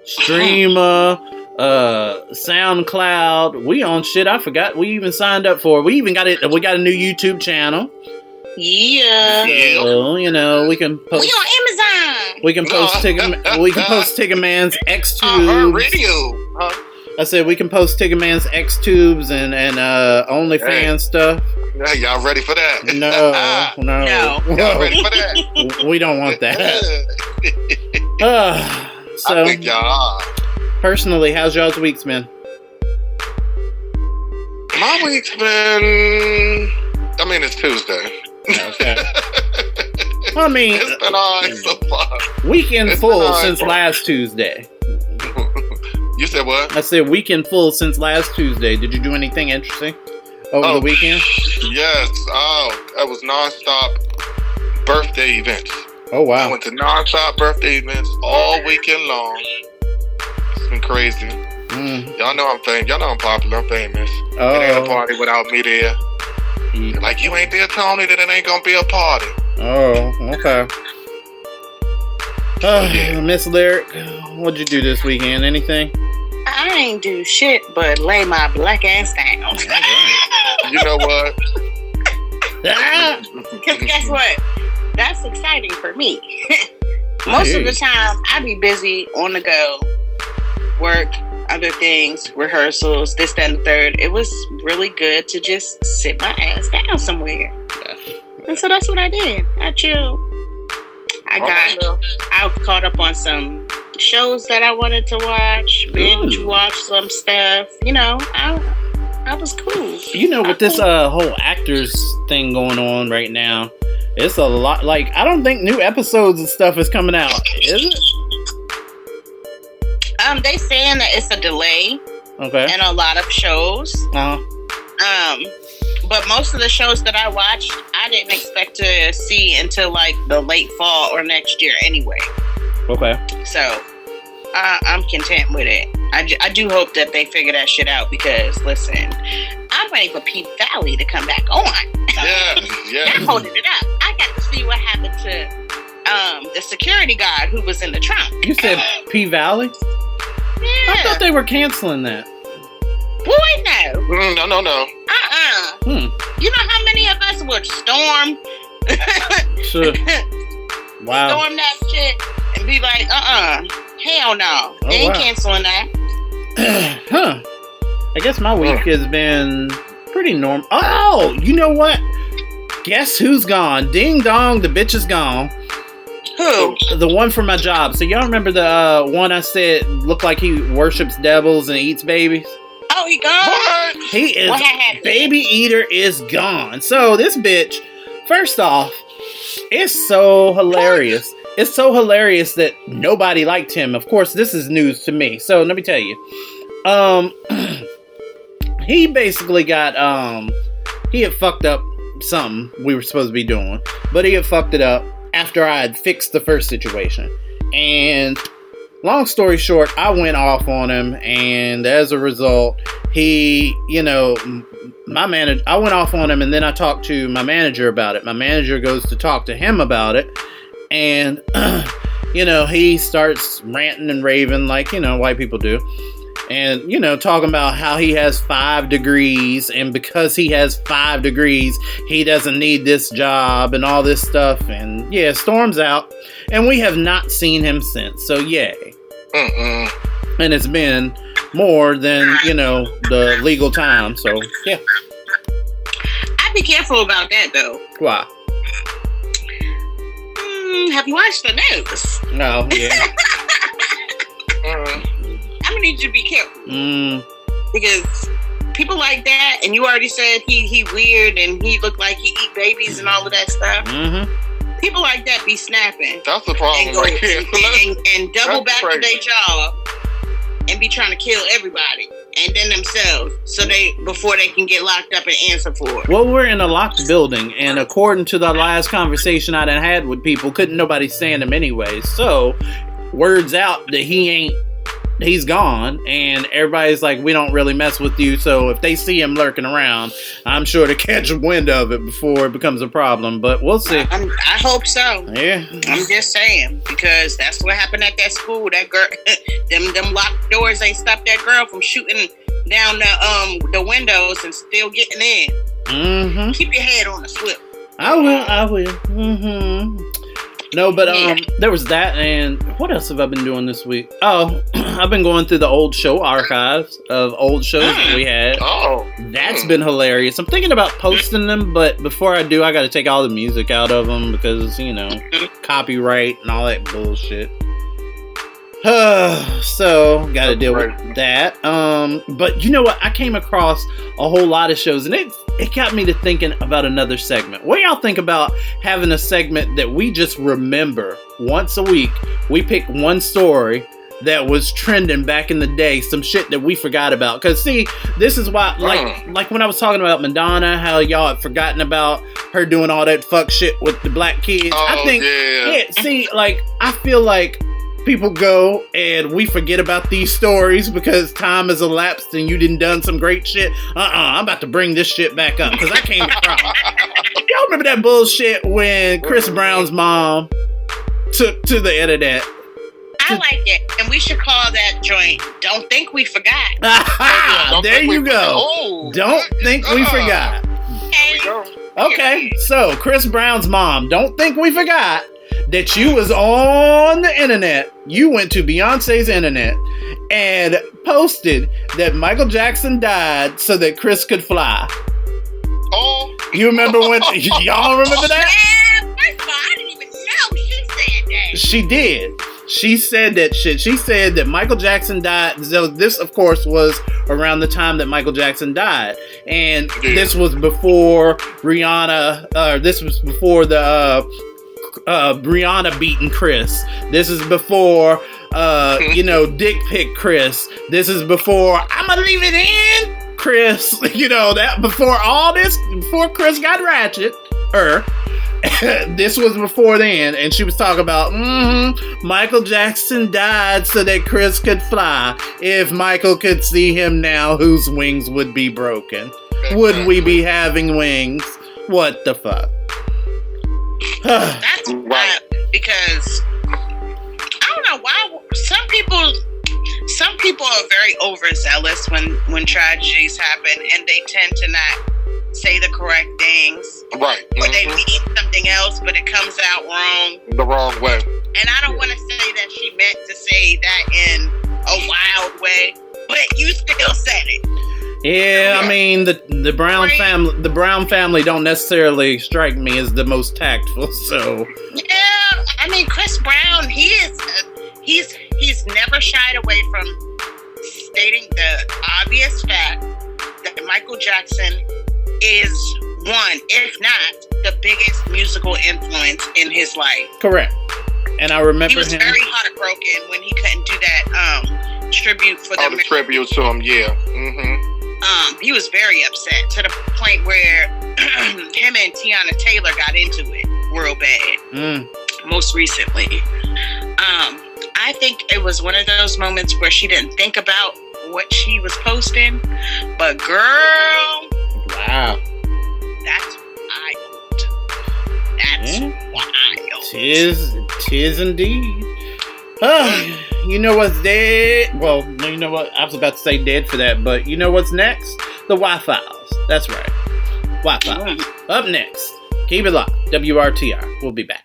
Streamer, SoundCloud, we on shit I forgot we even signed up for. We even got it. We got a new YouTube channel. Yeah. So, you know, we can post. We on Amazon. We can post Tigger Man's X tubes. Radio. I said we can post Tigger Man's X tubes and OnlyFans stuff. Yeah, y'all ready for that? No. Y'all ready for that? We don't want that. So, I think y'all are. Personally, how's y'all's weeks been? My week's been. I mean, it's Tuesday. Okay. I mean, it's been all right so far. Weekend It's full been all right since so- last Tuesday. You said what? I said weekend full since last Tuesday. Did you do anything interesting over the weekend? Yes. Oh, that was nonstop birthday events. Oh, wow. I went to nonstop birthday events all weekend long. It's been crazy. Y'all know I'm famous. Y'all know I'm popular. I'm famous. Oh. It ain't a party without me there. Like, you ain't there, Tony, then it ain't gonna be a party. Oh, okay. Miss Lyric, what'd you do this weekend? Anything? I ain't do shit but lay my black ass down. You know what? Because guess what? That's exciting for me. Most of the time, I be busy on the go. Work, other things, rehearsals, this, that, and the third. It was really good to just sit my ass down somewhere. And so that's what I did. I chilled. I caught up on some shows that I wanted to watch, binge watch some stuff. You know, I was cool. You know, with this whole actors thing going on right now, it's a lot. Like, I don't think new episodes and stuff is coming out, is it? They saying that it's a delay. Okay. In a lot of shows. But most of the shows that I watched, I didn't expect to see until like the late fall or next year anyway. Okay. So I'm content with it. I do hope that they figure that shit out, because listen, I'm waiting for P Valley to come back on. Yeah. They're holding it up. I got to see what happened to the security guard who was in the trunk. You said P Valley? Yeah. I thought they were canceling that. Boy, no. No. You know how many of us would storm? Sure. Wow. Storm that shit and be like, hell no. They ain't canceling that. I guess my week has been pretty normal. Oh, you know what? Guess who's gone? Ding dong, the bitch is gone. Who? The one from my job. So y'all remember the one I said looked like he worships devils and eats babies? Oh, he gone? What? He is. What happened? Baby eater is gone. So this bitch, first off, it's so hilarious. What? It's so hilarious that nobody liked him. Of course, this is news to me. So let me tell you. He basically got he had fucked up something we were supposed to be doing, but he had fucked it up after I had fixed the first situation. And long story short, I went off on him, and as a result, he, I went off on him, and then I talked to my manager about it. My manager goes to talk to him about it, and, he starts ranting and raving like, white people do. And, talking about how he has 5 degrees, and because he has 5 degrees, he doesn't need this job, and all this stuff. And, yeah, storms out, and we have not seen him since, so yay. And it's been more than, the legal time, so, yeah. I'd be careful about that, though. Why? Have you watched the news? No, yeah. I'm gonna need you to be careful. Because people like that, and you already said he weird and he looked like he eat babies and all of that stuff. People like that be snapping. That's the problem right here. And double back to their job and be trying to kill everybody and then themselves before they can get locked up and answer for it. Well, we're in a locked building, and according to the last conversation I done had with people, couldn't nobody stand him anyway. So, word's out that he's gone, and everybody's like, we don't really mess with you, so if they see him lurking around, I'm sure to catch a wind of it before it becomes a problem, but we'll see. I hope so. Yeah. I'm just saying, because that's what happened at that school. That girl, them locked doors ain't stopped that girl from shooting down the windows and still getting in. Keep your head on the swivel. I will. No, but there was that, and what else have I been doing this week? Oh, I've been going through the old show archives of old shows that we had. That's been hilarious. I'm thinking about posting them, but before I do, I got to take all the music out of them because, copyright and all that bullshit. So, got to deal with that. But you know what? I came across a whole lot of shows, and it got me to thinking about another segment. What do y'all think about having a segment that we just remember once a week? We pick one story that was trending back in the day, some shit that we forgot about. Because, see, this is why, like when I was talking about Madonna, how y'all had forgotten about her doing all that fuck shit with the black kids. I feel like people go and we forget about these stories because time has elapsed and you done some great shit. I'm about to bring this shit back up because I came across. Y'all remember that bullshit when Chris Brown's mom took to the internet? I like it, and we should call that joint "Don't Think We Forgot." There you go. Don't think we forgot. Okay, so Chris Brown's mom, don't think we forgot that you was on the internet. You went to Beyonce's internet and posted that Michael Jackson died so that Chris could fly. You remember when? Y'all remember that? Yeah, first of all, I didn't even know she said that. She did. She said that shit. She said that Michael Jackson died. So this, of course, was around the time that Michael Jackson died. And this was before Rihanna, this was before the Brianna beating Chris. This is before dick pic Chris. This is before I'ma leave it in Chris. That before all this, before Chris got ratchet. This was before then, and she was talking about Michael Jackson died so that Chris could fly. If Michael could see him now, whose wings would be broken? Would we be having wings? What the fuck? That's wild, because I don't know why some people are very overzealous when tragedies happen, and they tend to not say the correct things, right? Or they mean something else, but it comes out wrong, the wrong way. And I don't want to say that she meant to say that in a wild way, but you still said it. Yeah, I mean the Brown family don't necessarily strike me as the most tactful. So yeah, I mean Chris Brown, he's never shied away from stating the obvious fact that Michael Jackson is one, if not the biggest musical influence in his life. Correct. And I remember he was him very heartbroken when he couldn't do that tribute for the tribute to him. Yeah. He was very upset to the point where him and Tiana Taylor got into it real bad. Most recently. I think it was one of those moments where she didn't think about what she was posting, but girl, wow, that's wild. That's wild. Tis indeed. You know what's dead? Well, you know what? I was about to say dead for that, but you know what's next? The Y-Files. That's right. Y-Files. Up next. Keep it locked. WRTR. We'll be back.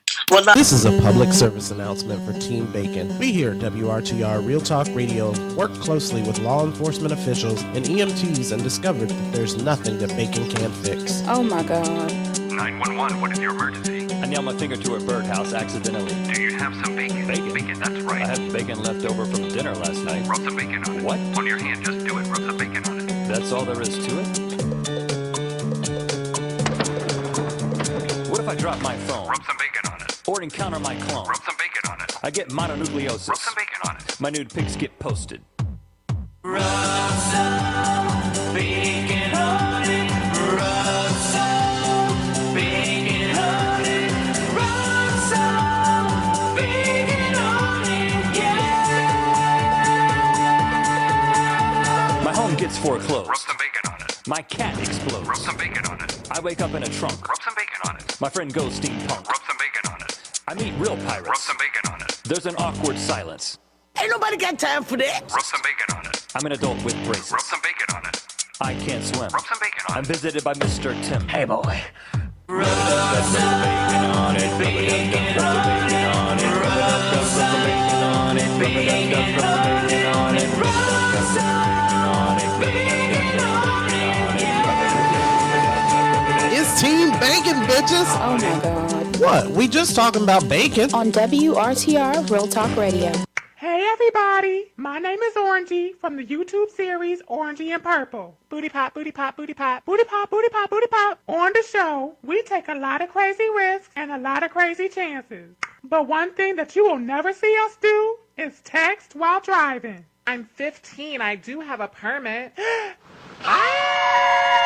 This is a public service announcement for Team Bacon. We here at WRTR Real Talk Radio work closely with law enforcement officials and EMTs and discovered that there's nothing that bacon can't fix. Oh my God. 911, what is your emergency? I nailed my finger to a birdhouse accidentally. Do you have some bacon? Bacon, that's right. I have bacon left over from dinner last night. Rub some bacon on it. What? On your hand, just do it. Rub some bacon on it. That's all there is to it? What if I drop my phone? Rub some bacon on it. Or encounter my clone? Rub some bacon on it. I get mononucleosis. Rub some bacon on it. My nude pics get posted. Rub some bacon on it. Rub some bacon on it. Rub some bacon on it, yeah. My home gets foreclosed. Rub some bacon on it. My cat explodes. Rub some bacon on it. I wake up in a trunk. Rub some bacon on it. My friend goes steampunk. Rub some bacon on it. I meet real pirates. Rub some bacon on it. There's an awkward silence. Ain't nobody got time for that. Rub some bacon on it. I'm an adult with braces. Rub some bacon on it. I can't swim. Rub some bacon on it. I'm visited by Mr. Tim. Hey, boy. Rub some bacon on it. Bacon on it. Rub some bacon on it. Bacon on it. Rub some bacon on it. It's Team Bacon, bitches! Oh my God. What? We just talking about bacon? On WRTR Real Talk Radio. Hey everybody, my name is Orangey from the YouTube series Orangey and Purple. Booty pop, booty pop, booty pop, booty pop, booty pop, booty pop. On the show, we take a lot of crazy risks and a lot of crazy chances. But one thing that you will never see us do is text while driving. I'm 15, I do have a permit.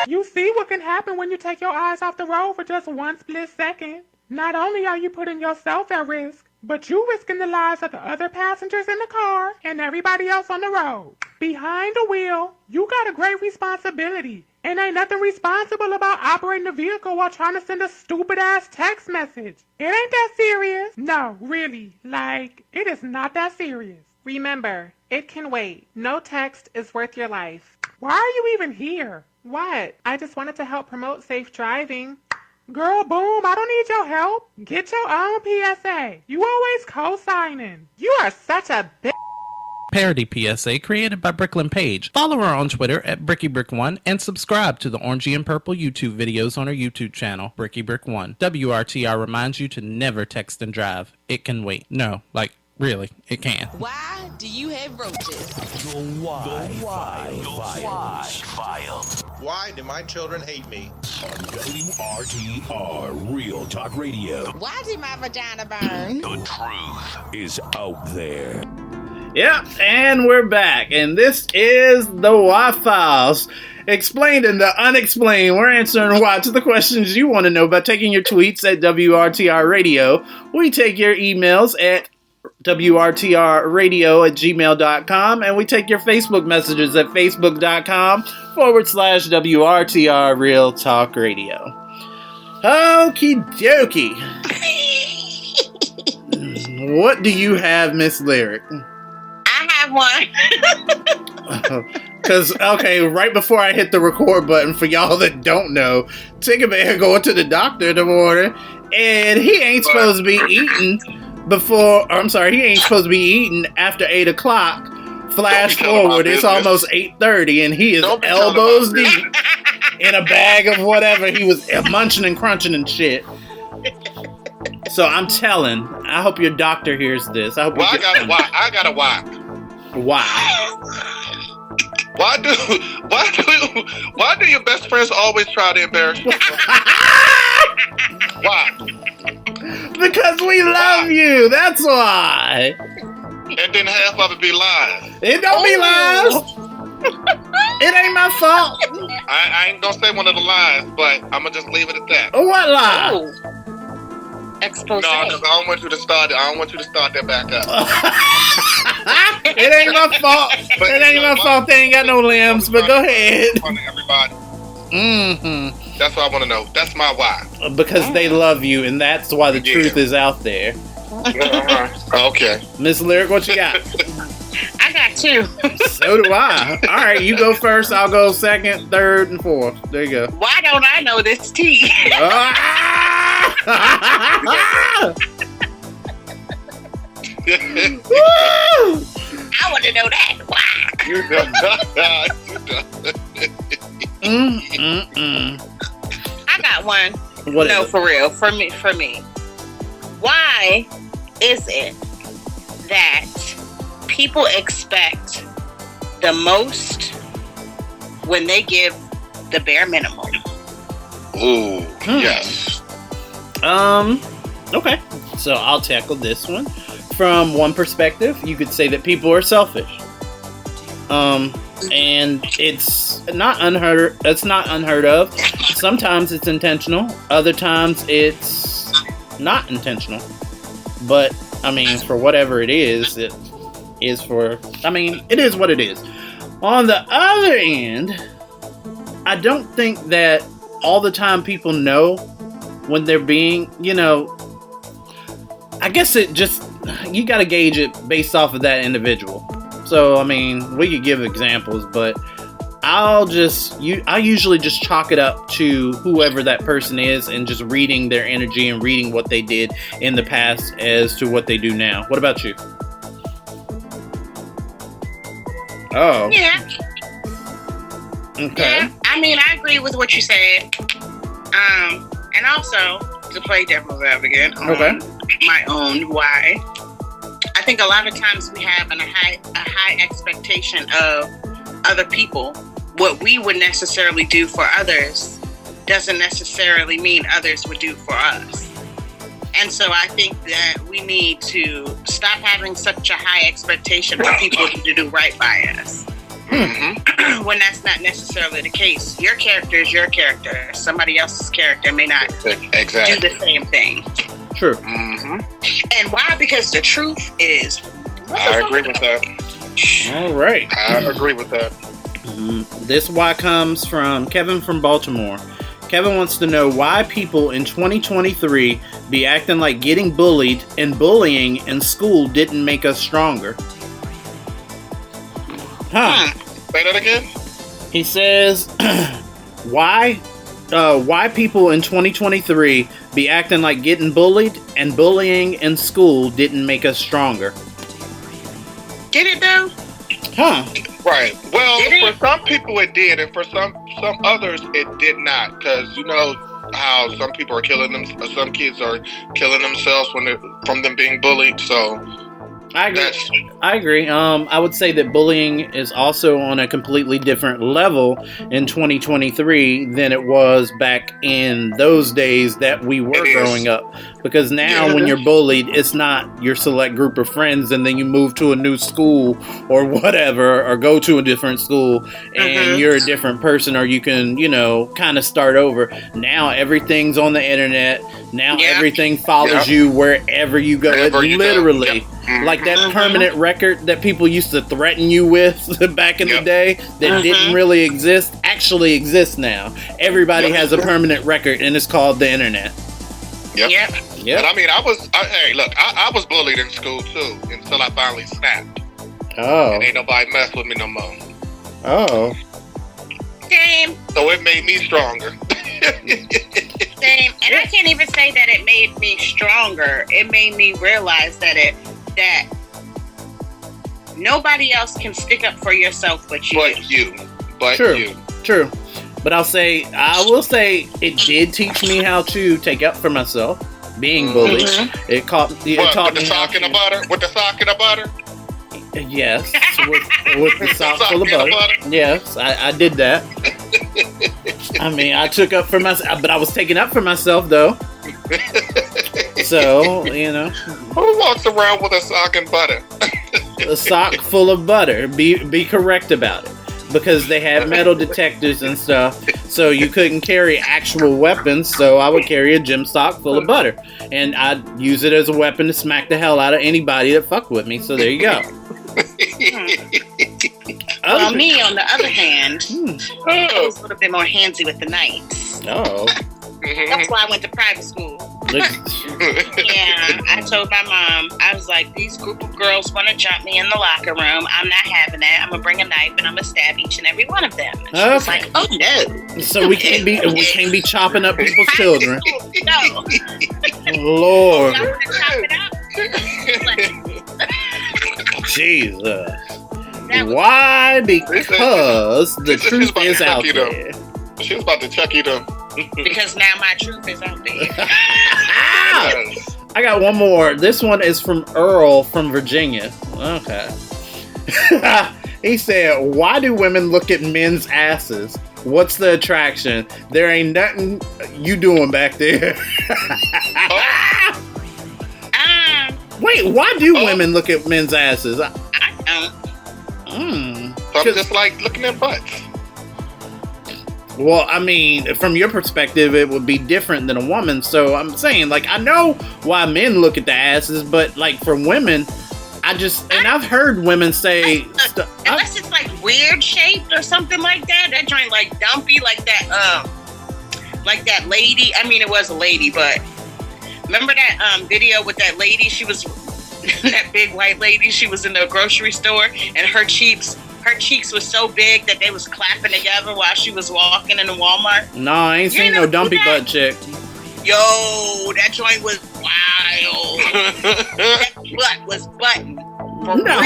You see what can happen when you take your eyes off the road for just one split second. Not only are you putting yourself at risk, but you risking the lives of the other passengers in the car and everybody else on the road. Behind the wheel, you got a great responsibility. And ain't nothing responsible about operating the vehicle while trying to send a stupid-ass text message. It ain't that serious. No, really. Like, it is not that serious. Remember, it can wait. No text is worth your life. Why are you even here? What? I just wanted to help promote safe driving. Girl, boom, I don't need your help. Get your own PSA. You always co-signing. You are such a bitch. Parody PSA created by Bricklin Page. Follow her on Twitter at BrickyBrick1 and subscribe to the Orangey and Purple YouTube videos on her YouTube channel, BrickyBrick1. WRTR reminds you to never text and drive. It can wait. No, like, really, it can. Why do you have roaches? The Y-File. Why do my children hate me? On WRTR Real Talk Radio. Why did my vagina burn? The truth is out there. Yep, and we're back, and this is the Y-Files. Explained and the unexplained. We're answering why to the questions you want to know by taking your tweets at WRTR Radio. We take your emails at WRTRradio@gmail.com, and we take your Facebook messages at Facebook.com/WRTR Real Talk Radio. Okie dokie. What do you have, Miss Lyric? I have one. Because, okay, right before I hit the record button, for y'all that don't know, Tinkerbear going to the doctor in the morning, and he ain't supposed to be eating he ain't supposed to be eating after 8 o'clock. Flash forward, it's almost 8:30, and he is elbows deep in a bag of whatever he was munching and crunching and shit. So I'm telling, I hope your doctor hears this. I got a why. Why? Why do your best friends always try to embarrass you? Why? Because we love you. That's why. And then half of it be lies. It don't be lies. It ain't my fault. I ain't gonna say one of the lies, but I'm gonna just leave it at that. Oh, what lie? Oh. Expose. No, because I don't want you to start. I don't want you to start that back up. It ain't my fault. It ain't my fault. They ain't got no limbs. But go ahead. Everybody. Mm-hmm. That's what I want to know. That's my why. Because they love you, and that's why the truth is out there. Okay. Miss Lyric, what you got? I got 2. So do I. All right, you go first. I'll go second, third, and fourth. There you go. Why don't I know this tea? I want to know that. Why? You I got one. What no, is it? for real. For me. Why is it that people expect the most when they give the bare minimum? Ooh, yes. Okay. So I'll tackle this one. From one perspective, you could say that people are selfish. And it's not unheard. That's not unheard of. Sometimes it's intentional. Other times it's not intentional. But I mean, for whatever it is for. I mean, it is what it is. On the other end, I don't think that all the time people know when they're being, I guess it just, you got to gauge it based off of that individual. So, I mean, we could give examples, but I usually just chalk it up to whoever that person is and just reading their energy and reading what they did in the past as to what they do now. What about you? Oh. Yeah. Okay. Yeah. I mean, I agree with what you said. And also, to play devil's advocate on my own why, I think a lot of times we have a high expectation of other people. What we would necessarily do for others doesn't necessarily mean others would do for us. And so I think that we need to stop having such a high expectation for people to do right by us. When that's not necessarily the case. Your character is your character. Somebody else's character may not do the same thing. True. And why? Because the truth is... I agree with that. All right. I agree with that. This why comes from Kevin from Baltimore. Kevin wants to know why people in 2023 be acting like getting bullied and bullying in school didn't make us stronger. Say that again? He says, why people in 2023 be acting like getting bullied and bullying in school didn't make us stronger. Did it though? Right. Well, for some people it did, and for some others it did not. Because you know how some people are killing them, some kids are killing themselves from them being bullied. So I agree. I would say that bullying is also on a completely different level in 2023 than it was back in those days that we were growing up. Because now when you're bullied, it's not your select group of friends and then you move to a new school or whatever, or go to a different school and you're a different person, or you can, kind of start over. Now everything's on the internet. Now everything follows you wherever you go. Literally. Like that permanent record that people used to threaten you with back in the day that didn't really exist, actually exists now. Everybody has a permanent record, and it's called the internet. Yep. And I mean, I was bullied in school too until I finally snapped. Oh. And ain't nobody mess with me no more. Oh. Same. So it made me stronger. Same. And I can't even say that it made me stronger. It made me realize that nobody else can stick up for yourself but you. True. But I will say it did teach me how to take up for myself. Being bullied. It taught me with the sock and the butter? Yes, with the sock full of butter. Yes, I did that. I mean, I took up for myself, but I was taking up for myself though. So, who walks around with a sock and butter? A sock full of butter. Be correct about it. because they had metal detectors and stuff, so you couldn't carry actual weapons. So I would carry a gym sock full of butter, and I'd use it as a weapon to smack the hell out of anybody that fucked with me. So there you go. Well, me, on the other hand, I was a little bit more handsy with the knives. Oh. That's why I went to private school. Yeah, I told my mom, I was like, these group of girls want to jump me in the locker room. I'm not having that. I'm going to bring a knife and I'm going to stab each and every one of them. And she was like, oh no. So we can't be chopping up people's children. No. Lord. Y'all want to chop it up? Jesus. Why? Because the truth is out there. She was about to chuck you them. Because now my truth is out there. I got one more. This one is from Earl from Virginia. Okay. He said, why do women look at men's asses? What's the attraction? There ain't nothing you doing back there. Wait, why do women look at men's asses? I don't. So I'm just like looking at butts. Well, I mean, from your perspective, it would be different than a woman. So I'm saying, like, I know why men look at the asses, but like for women, and I've heard women say, unless it's like weird shaped or something like that. That joint like dumpy, like that lady. I mean, it was a lady, but remember that video with that lady? She was that big white lady. She was in the grocery store, and her cheeks were so big that they was clapping together while she was walking in the Walmart. No, I ain't seen no dumpy butt chick. Yo, that joint was wild. That butt was button. For real.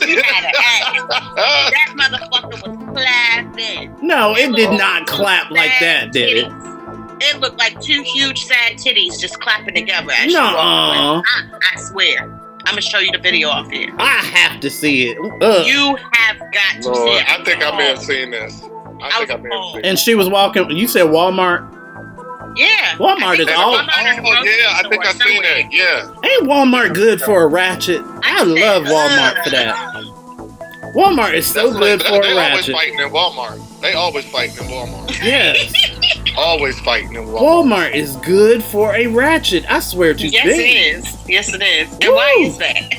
You had to ask. That motherfucker was clapping. No, it did not clap like that, did it? It looked like two huge sad titties just clapping together. As No. I swear. I'm going to show you the video off here. I have to see it. You have got to see it. I think I may have seen this. I think I may have seen it. And she was walking, you said Walmart? Yeah. Walmart is all... Yeah, I think I've seen it. Yeah. Ain't Walmart good for a ratchet? I love Walmart for that. Walmart is so good for a ratchet. They always fighting in Walmart. They always fighting in Walmart. Yes. Always fighting in Walmart. Walmart is good for a ratchet. I swear to Yes, big. it is. Yes, it is. And why is that?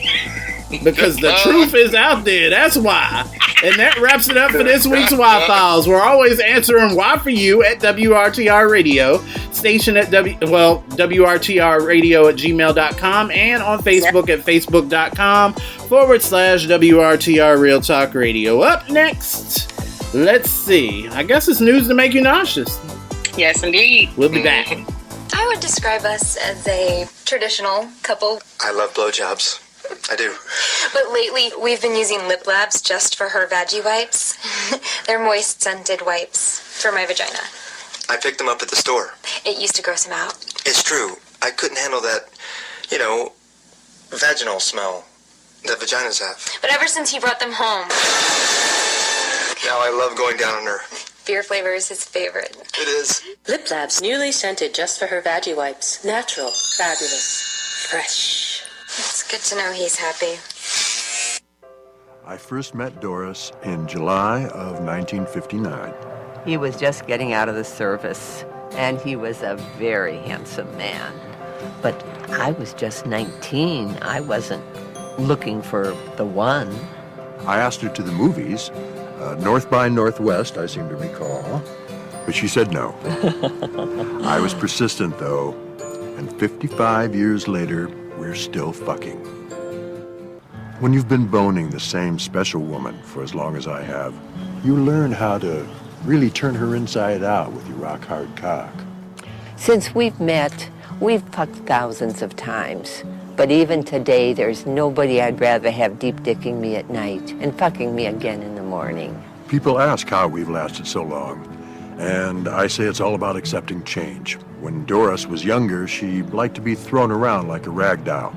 Because the truth is out there. That's why. And that wraps it up for this week's Why Files. We're always answering why for you at WRTR Radio, station at WRTR Radio at gmail.com, and on Facebook at Facebook.com/WRTR Real Talk Radio. Up next, let's see. I guess it's news to make you nauseous. Yes, indeed. We'll be back. I would describe us as a traditional couple. I love blowjobs. I do. But lately, we've been using lip labs just for her veggie wipes. They're moist, scented wipes for my vagina. I picked them up at the store. It used to gross him out. It's true. I couldn't handle that, vaginal smell that vaginas have. But ever since he brought them home, Now I love going down on her. beer flavor is his favorite. It is. Lip Labs, newly scented just for her veggie wipes. Natural, fabulous, fresh. It's good to know he's happy. I first met Doris in July of 1959. He was just getting out of the service, and he was a very handsome man. But I was just 19. I wasn't looking for the one. I asked her to the movies, North by Northwest, I seem to recall, but she said no. I was persistent, though, and 55 years later, we're still fucking. When you've been boning the same special woman for as long as I have, you learn how to really turn her inside out with your rock-hard cock. Since we've met, we've fucked thousands of times. But even today, there's nobody I'd rather have deep dicking me at night and fucking me again in the morning. People ask how we've lasted so long, and I say it's all about accepting change. When Doris was younger, she liked to be thrown around like a rag doll.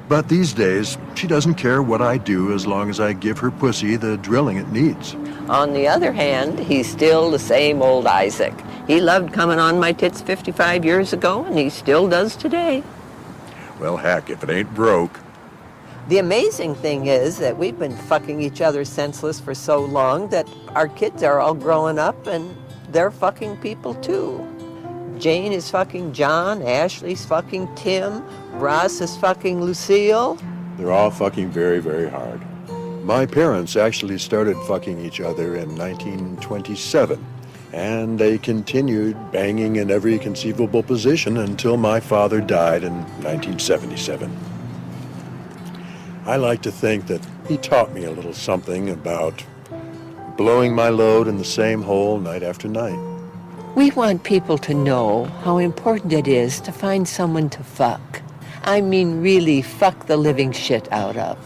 But these days, she doesn't care what I do as long as I give her pussy the drilling it needs. On the other hand, he's still the same old Isaac. He loved coming on my tits 55 years ago, and he still does today. Well, heck, if it ain't broke. The amazing thing is that we've been fucking each other senseless for so long that our kids are all growing up and they're fucking people too. Jane is fucking John, Ashley's fucking Tim, Ross is fucking Lucille. They're all fucking very, very hard. My parents actually started fucking each other in 1927, and they continued banging in every conceivable position until my father died in 1977. I like to think that he taught me a little something about blowing my load in the same hole night after night. We want people to know how important it is to find someone to fuck. I mean, really fuck the living shit out of.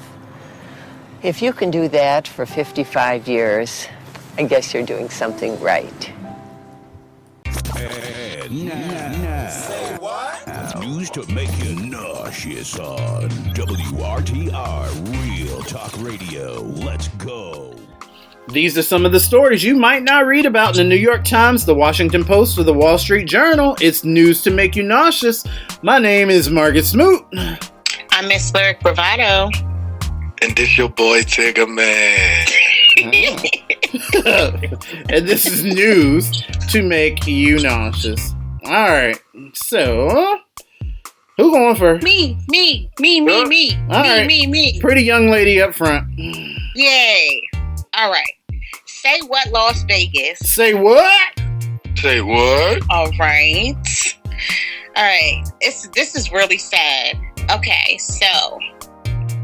If you can do that for 55 years, I guess you're doing something right. And now, say what? News to make you nauseous on WRTR Real Talk Radio. Let's go. These are some of the stories you might not read about in the New York Times, the Washington Post, or the Wall Street Journal. It's news to make you nauseous. My name is Margaret Smoot. I'm Miss Lyric Bravado. And this your boy Tigger Man. And this is news to make you nauseous. Alright, so who going first? Me. All right. Me. Pretty young lady up front. Yay. All right. Say what, Las Vegas? Say what? Say what? All right. This is really sad. Okay, so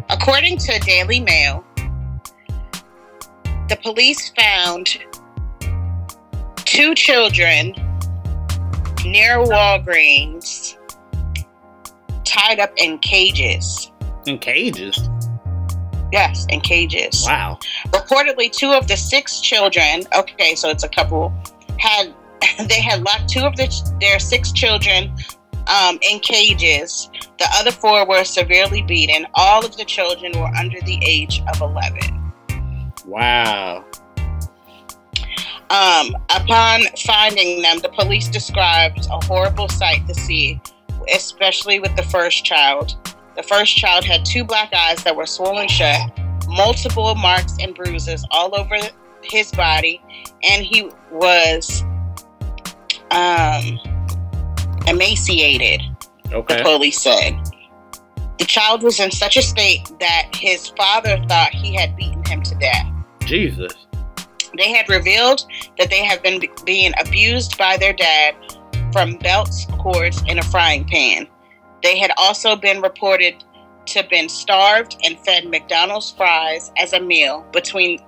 according to Daily Mail, the police found 2 children near Walgreens tied up in cages. In cages? Yes, in cages. Wow. Reportedly, 2 of the 6 children, okay, so it's a couple, had locked 2 of their 6 children in cages. The other 4 were severely beaten. All of the children were under the age of 11. Wow. Upon finding them, the police described a horrible sight to see, especially with the first child. The first child had 2 black eyes that were swollen shut, multiple marks and bruises all over his body, and he was emaciated, okay. The police said. The child was in such a state that his father thought he had beaten him to death. Jesus. They had revealed that they have been being abused by their dad from belts, cords, and a frying pan. They had also been reported to have been starved and fed McDonald's fries as a meal between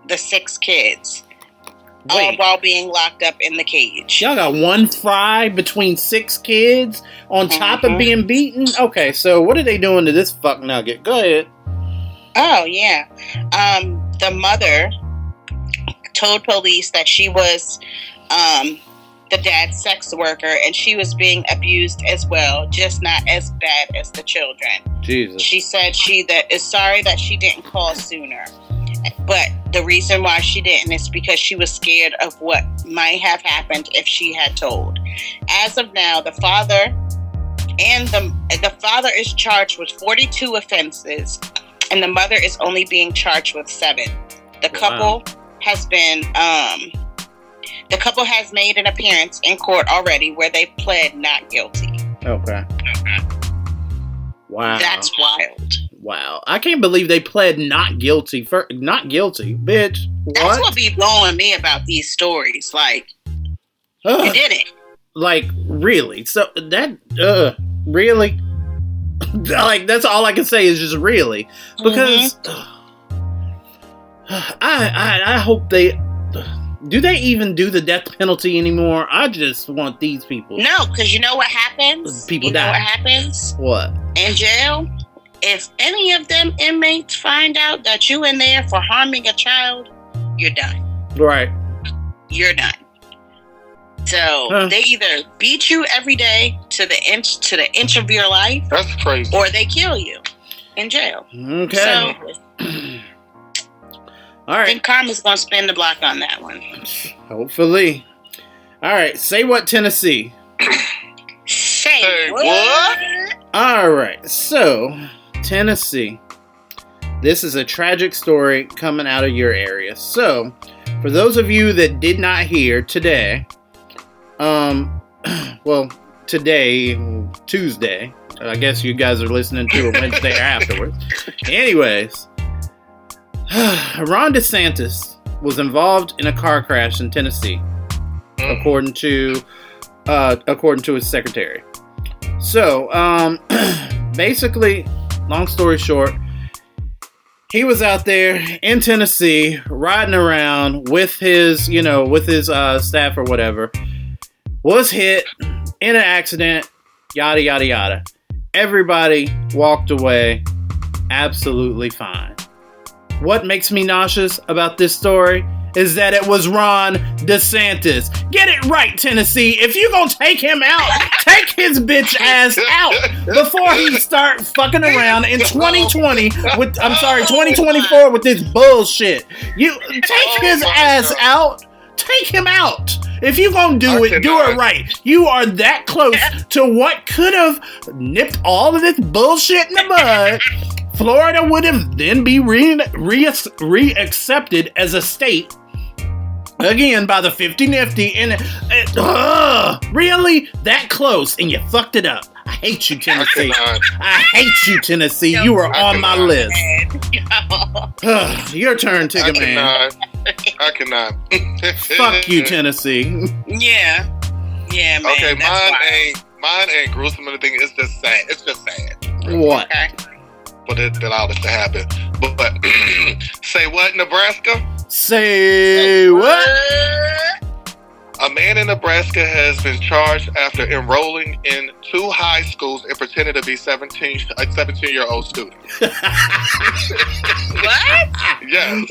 the 6 kids. All while being locked up in the cage. Y'all got 1 fry between 6 kids on top of being beaten? Okay, so what are they doing to this fuck nugget? Go ahead. Oh, yeah. The mother told police that she was the dad's sex worker and she was being abused as well, just not as bad as the children. Jesus. She said she is sorry that she didn't call sooner. But the reason why she didn't is because she was scared of what might have happened if she had told. As of now, the father is charged with 42 offenses, and the mother is only being charged with 7. The couple has been the couple has made an appearance in court already where they pled not guilty. Okay. Wow. That's wild. Wow. I can't believe they pled not guilty. Not guilty, bitch. What? That's what be blowing me about these stories. Like, you did it. Like, really? So that, really? Like, that's all I can say is just really. Because I hope they... Do they even do the death penalty anymore? I just want these people... No, because you know what happens? People die. You know what happens? What? In jail, if any of them inmates find out that you in there for harming a child, you're done. Right. You're done. So they either beat you every day to the inch of your life. That's crazy. Or they kill you in jail. Okay. So, all right. I think karma's gonna spin the block on that one. Hopefully. All right. Say what, Tennessee? Say what? All right. So, Tennessee. this is a tragic story coming out of your area. So, for those of you that did not hear today, today, Tuesday, I guess you guys are listening to it Wednesday or afterwards. Anyways, Ron DeSantis was involved in a car crash in Tennessee, according to his secretary. So, basically, long story short, he was out there in Tennessee riding around with his staff or whatever, was hit in an accident, yada, yada, yada. Everybody walked away absolutely fine. What makes me nauseous about this story is that it was Ron DeSantis. Get it right, Tennessee. If you gonna take him out, take his bitch ass out before he start fucking around in 2024 with this bullshit. You take his ass out. Take him out. If you gonna do it, do it right. You are that close to what could have nipped all of this bullshit in the bud. Florida would have then be re-accepted as a state again by the 50 nifty, and really that close, and you fucked it up. I hate you, Tennessee. I hate you, Tennessee. You are on my list. Your turn, Tigger Man. I cannot. Fuck you, Tennessee. Yeah, man. Okay, mine ain't gruesome or anything. It's just sad. It's just sad. What? Okay. But it allowed this to happen. But say what, Nebraska? Say what? A man in Nebraska has been charged after enrolling in 2 high schools and pretending to be a 17-year-old student. What? Yes.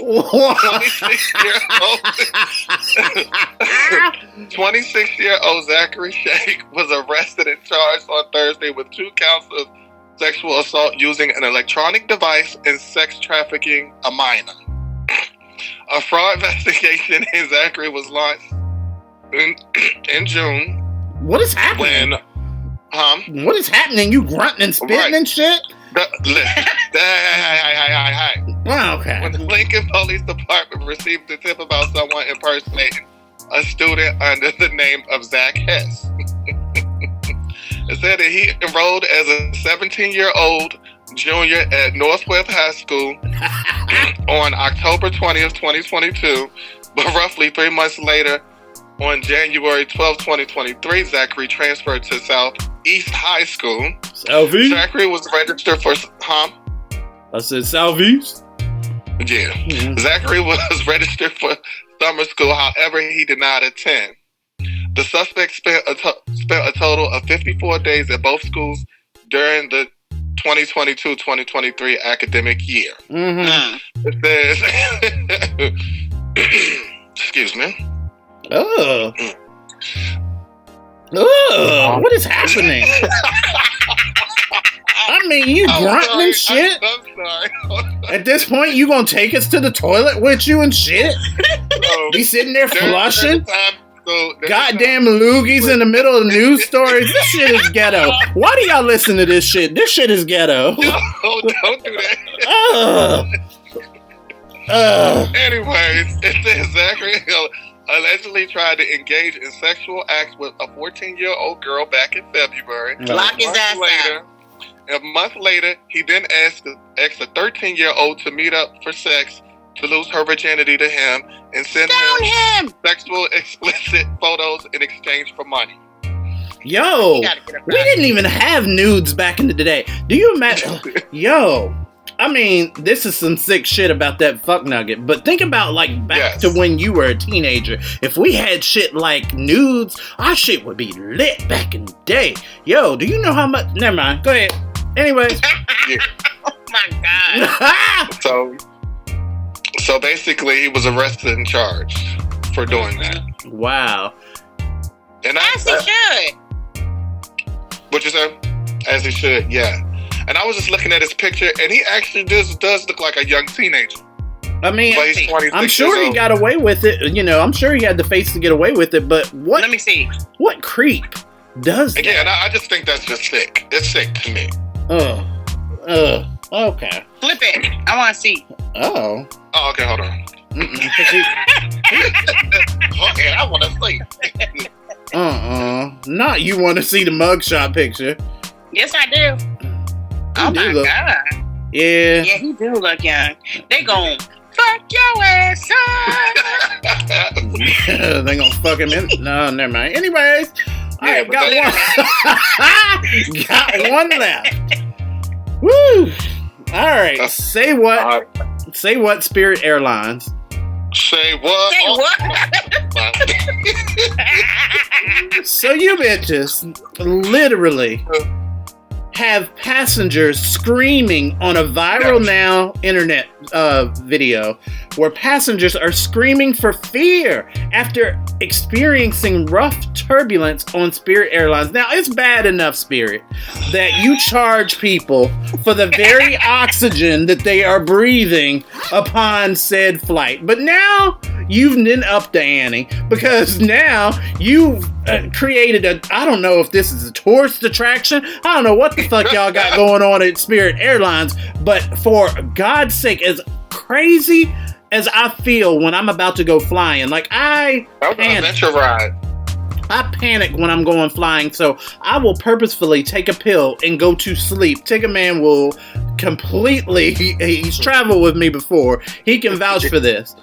26-year-old Zachary Shake was arrested and charged on Thursday with 2 counts of sexual assault using an electronic device and sex trafficking a minor. A fraud investigation in Zachary was launched in June. What is happening? What is happening? You grunting and spitting and shit? Okay. When the Lincoln Police Department received a tip about someone impersonating a student under the name of Zach Hess. It said that he enrolled as a 17-year-old junior at Northwest High School on October 20th, 2022, but roughly 3 months later, on January 12th, 2023, Zachary transferred to Southeast High School. Southeast? Zachary was registered for... I said Southeast? Yeah. Mm-hmm. Zachary was registered for summer school, however, he did not attend. The suspect spent a total of 54 days at both schools during the 2022-2023 academic year. Mm-hmm. It says... Excuse me. What is happening? I mean, you grunting and shit. I'm sorry. At this point, you gonna take us to the toilet with you and shit? Be sitting there flushing? Goddamn loogies in the middle of news stories. This shit is ghetto. Why do y'all listen to this shit? This shit is ghetto. No, don't do that. Anyways, it says Zachary allegedly tried to engage in sexual acts with a 14-year-old girl back in February. Lock his ass out. A month later, he then asked a 13-year-old to meet up for sex to lose her virginity to him and send him sexual explicit photos in exchange for money. Yo, we didn't even have nudes back in the day. Do you imagine? Yo, I mean, this is some sick shit about that fuck nugget. But think about like back to when you were a teenager. If we had shit like nudes, our shit would be lit back in the day. Yo, do you know how much? Never mind. Go ahead. Anyways. Oh my god. So basically, he was arrested and charged for doing that. Wow. And as he should. What you said? As he should, yeah. And I was just looking at his picture, and he actually does look like a young teenager. I mean, I'm sure he got away with it. You know, I'm sure he had the face to get away with it. But what? Let me see. What creep does that? Again, I just think that's just sick. It's sick to me. Okay. Flip it. I want to see. Oh. Oh, okay, hold on. Okay, I want to see. Not you want to see the mugshot picture. Yes, I do. Oh my God. Yeah. Yeah, he do look young. They gon' fuck your ass up. They gonna fuck him in. No, never mind. Anyways, all right, got one. Got one left. Woo! All right, say what? Say what? Spirit Airlines. Say what? Say what? So you bitches literally have passengers screaming on a viral now internet video where passengers are screaming for fear after experiencing rough turbulence on Spirit Airlines. Now, it's bad enough, Spirit, that you charge people for the very oxygen that they are breathing upon said flight. But now you've then upped the ante because now you've created I don't know if this is a tourist attraction. I don't know what the fuck y'all got going on at Spirit Airlines, but for God's sake, as crazy as I feel when I'm about to go flying, like I panic when I'm going flying, so I will purposefully take a pill and go to sleep. Tigger Man will completely, he's traveled with me before, he can vouch for this.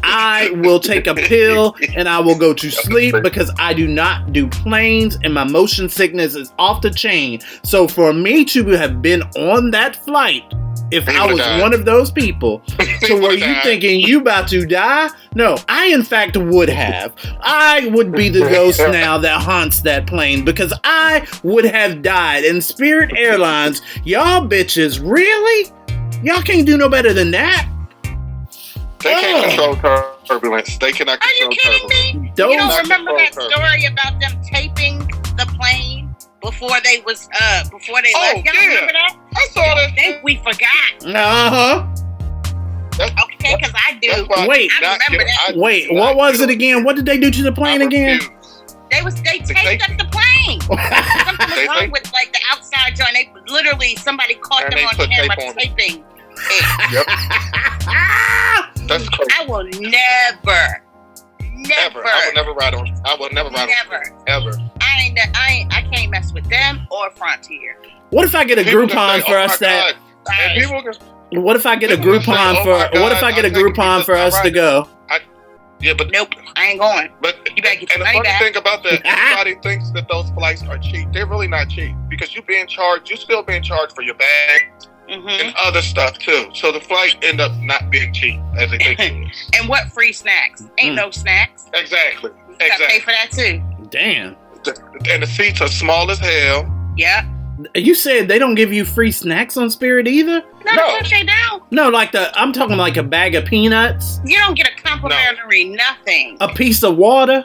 I will take a pill and I will go to sleep because I do not do planes and my motion sickness is off the chain. So for me to have been on that flight, if I was one of those people to where you thinking you about to die, no, I in fact would have. I would be the ghost now that haunts that plane because I would have died. And Spirit Airlines, y'all bitches, really? Y'all can't do no better than that? They can't control turbulence. They cannot control turbulence. Are you kidding me? You don't remember that story about them taping the plane before they left? Y'all remember that? I saw that. I think we forgot. Okay, because I do. Wait, I remember that. Wait, what was it again? What did they do to the plane again? They taped up the plane. Something was wrong with like the outside joint. They literally somebody caught them on camera taping. Yep. That's crazy. I will never. I will never ride on. Ever. I can't mess with them or Frontier. What if I get a Groupon for us that? What if I get a Groupon for? What if I get a Groupon for us to go? But nope, I ain't going. But you better get and the funny thing about that, everybody thinks that those flights are cheap. They're really not cheap because you're still being charged for your bag. And other stuff too. So the flight end up not being cheap as they think it is. And what free snacks? Ain't no snacks. Exactly. You gotta pay for that too. Damn. And the seats are small as hell. Yeah. You said they don't give you free snacks on Spirit either? No, they don't. No, I'm talking like a bag of peanuts. You don't get a complimentary nothing. A piece of water.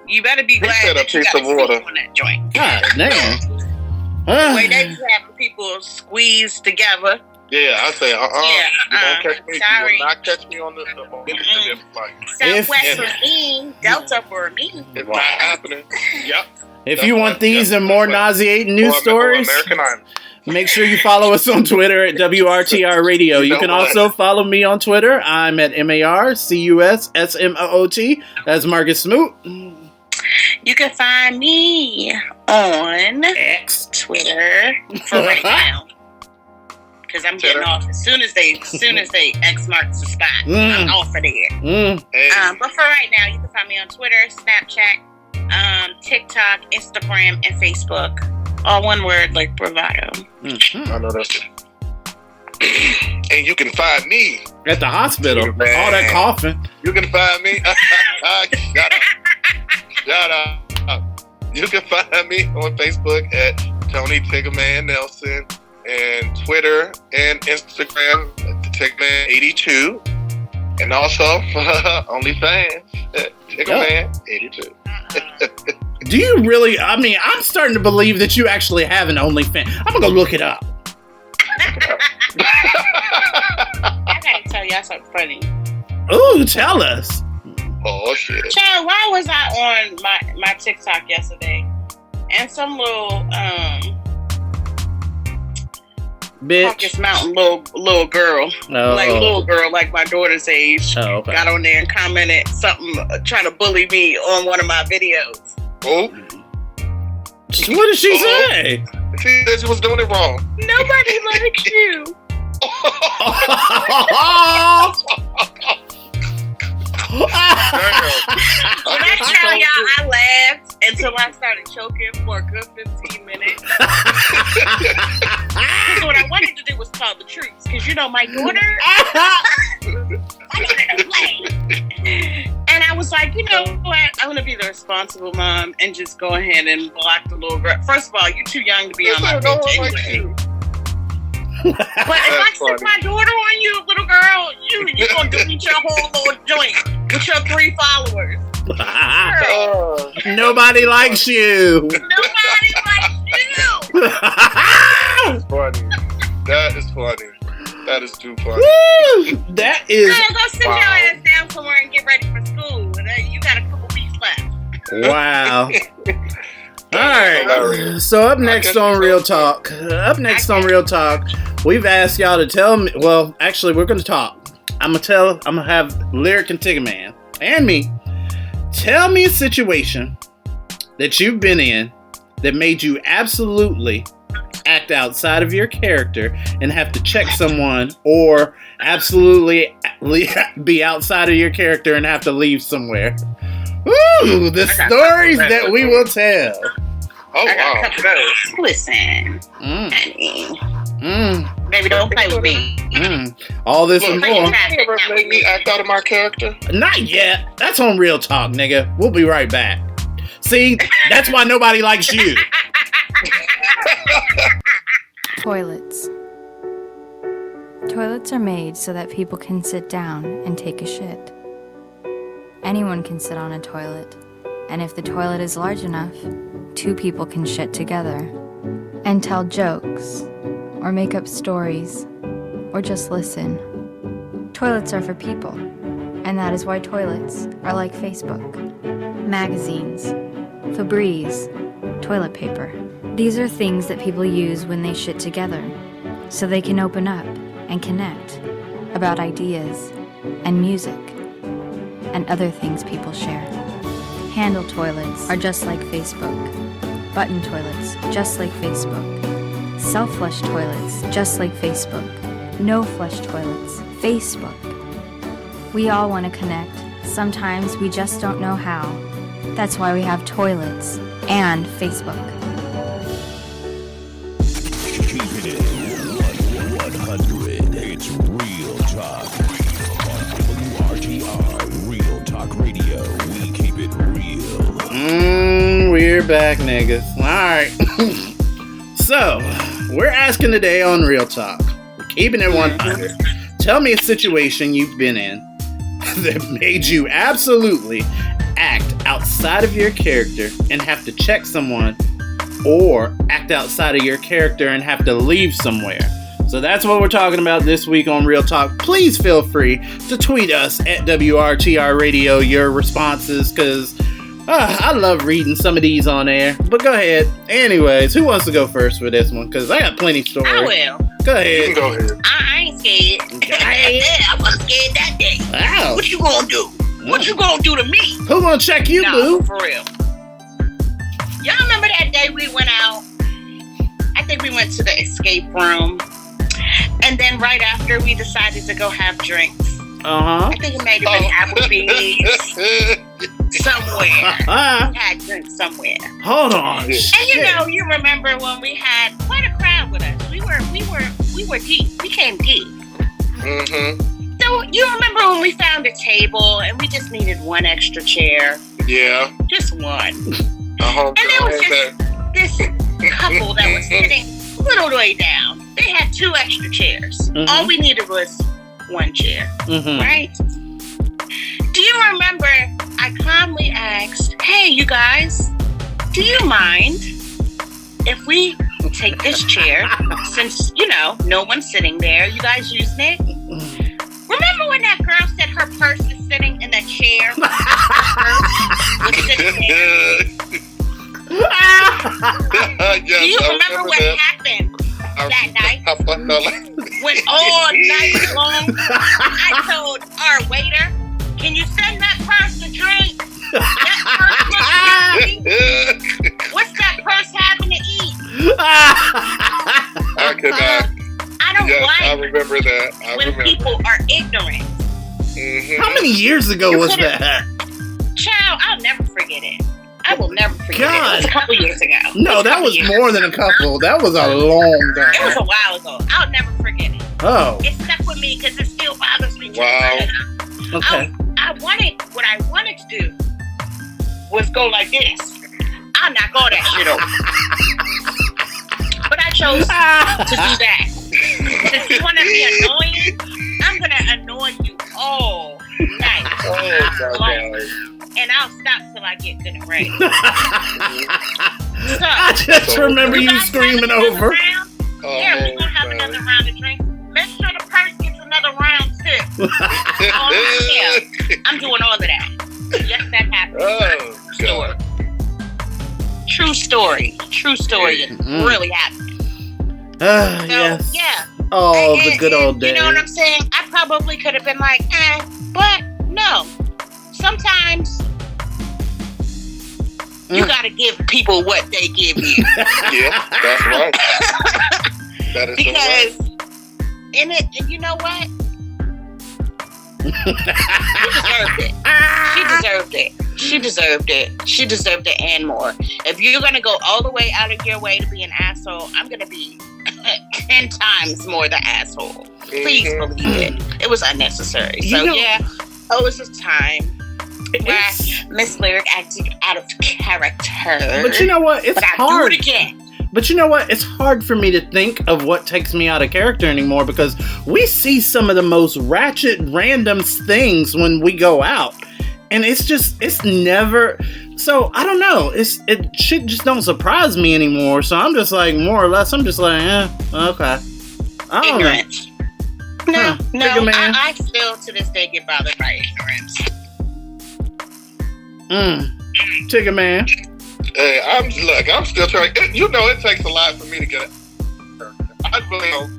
You better be glad that you got a seat on that joint. God damn. The way they be having people squeezed together. Yeah, I say, you won't catch me. Sorry. You will not catch me on the flight. Southwest for me, Delta for me. It's not happening. Yep. If you want these and more nauseating news stories, make sure you follow us on Twitter at WRTR Radio. You can also follow me on Twitter. I'm at MarcusSmoot. That's Marcus Smoot. You can find me on Twitter for right now. Because I'm getting off as soon as they X marks the spot. I'm off of there. But for right now, you can find me on Twitter, Snapchat, TikTok, Instagram, and Facebook. All one word, like bravado. I know that's it. And you can find me at the hospital. All that coughing. You can find me. Shut up. You can find me on Facebook at Tony Tiggerman Nelson and Twitter and Instagram at Tiggerman82 and also OnlyFans at Tiggerman82. Do you really? I mean, I'm starting to believe that you actually have an OnlyFans. I'm gonna go look it up. I gotta tell y'all something funny. Ooh, tell us. Oh shit! Child, why was I on my TikTok yesterday? And some little bitch. Caucasus Mountain little girl. Little girl, like my daughter's age. Oh, okay. Got on there and commented something, trying to bully me on one of my videos. Oh. What did she say? She said she was doing it wrong. Nobody likes you. When I tell y'all, I laughed until I started choking for a good 15 minutes. Because what I wanted to do was call the troops. Because, you know, my daughter, and I was like, you know what? I'm going to be the responsible mom and just go ahead and block the little girl. First of all, you're too young to be on my page anyway. But if I stick my daughter on you, little girl, you're going to delete your whole little joint with your 3 followers. Nobody likes you. Nobody likes you. That's funny. That is funny. That is too funny. Woo! That is. Girl, go sit your ass down somewhere and get ready for school. You got a couple weeks left. Wow. All right. So up next on Real Talk. We've asked y'all to tell me. Well, actually, we're gonna talk. I'm gonna have Lyric and Tigger Man and me tell me a situation that you've been in that made you absolutely act outside of your character and have to check someone, or absolutely be outside of your character and have to leave somewhere. Ooh, the stories that we will tell. Oh, I got a couple of those. Listen, honey. Baby, don't play with me. All this and more. You ever made me act out of my character? Not yet. That's on Real Talk, nigga. We'll be right back. See, that's why nobody likes you. Toilets. Toilets are made so that people can sit down and take a shit. Anyone can sit on a toilet, and if the toilet is large enough, 2 people can shit together and tell jokes, or make up stories, or just listen. Toilets are for people, and that is why toilets are like Facebook, magazines, Febreze, toilet paper. These are things that people use when they shit together, so they can open up and connect about ideas and music and other things people share. Handle toilets are just like Facebook. Button toilets, just like Facebook. Self-flush toilets, just like Facebook. No-flush toilets, Facebook. We all want to connect. Sometimes we just don't know how. That's why we have toilets and Facebook. Keeping it 100. It's Real Talk. On WRTR, Real Talk Radio. We keep it real. We're back, niggas. Alright. So, we're asking today on Real Talk. We're keeping it 100. Tell me a situation you've been in that made you absolutely act outside of your character and have to check someone, or act outside of your character and have to leave somewhere. So that's what we're talking about this week on Real Talk. Please feel free to tweet us at WRTR Radio your responses, because I love reading some of these on air. But go ahead. Anyways, who wants to go first for this one? Because I got plenty of stories. I will. Go ahead. You can go ahead. I ain't scared. I wasn't scared that day. Wow. What you gonna do? What you gonna do to me? Who gonna check you, boo? For real. Y'all remember that day we went out? I think we went to the escape room. And then right after, we decided to go have drinks. I think it might have been Applebee's. Somewhere. We had drinks somewhere. Hold on. And you remember when we had quite a crowd with us. We were deep. We came deep. So you remember when we found a table and we just needed one extra chair? Yeah. Just one. And there was just this couple that was sitting a little way down. They had 2 extra chairs. All we needed was one chair. Right? Do you remember I calmly asked, hey, you guys, do you mind if we take this chair, since, no one's sitting there, you guys using it? Remember when that girl said her purse is sitting in the chair? Her purse was sitting there? Yes, do you remember what happened? that night. Went all night long. I told our waiter, can you send that person a drink? That person looks thirsty. What's that person having to eat? I cannot. I don't like I remember that. when people are ignorant. Mm-hmm. How many years ago was that? Child, I'll never forget it. I will never forget it. It God. was a couple years ago. No, that was more than a couple. That was a long time. It was a while ago. I'll never forget it. Oh. It stuck with me because it still bothers me. Wow. Okay. What I wanted to do was go like this. I'll knock all that shit over. But I chose to do that. Since you want to be annoying, I'm going to annoy you all night. And I'll stop till I get good and ready. So, I just remember you screaming over. Yeah, we're going to have another round of drinks. Make sure the person gets another round too. I'm doing all of that. Yes, that happened. True story. True story. It really happened. Yes. Yeah. Oh, the good old days. You know what I'm saying? I probably could have been like, but no. Sometimes you gotta give people what they give you. Yeah, that's right. That is because in it, and you know what? She deserved it. She deserved it. She deserved it and more. If you're gonna go all the way out of your way to be an asshole, I'm gonna be 10 times more the asshole. Please believe it. It was unnecessary. So yeah, it was a time where Miss Lyric acted out of character. But you know what? It's hard. I'll do it again. But you know what? It's hard for me to think of what takes me out of character anymore because we see some of the most ratchet, random things when we go out. And it's never... So, I don't know. Shit just don't surprise me anymore. So, I'm just like, more or less, I'm just like, okay. I don't ignorance. know. No, I still to this day get bothered by ignorance. Ticket man. Hey, I'm still trying. You know, it takes a lot for me to get it. I really don't.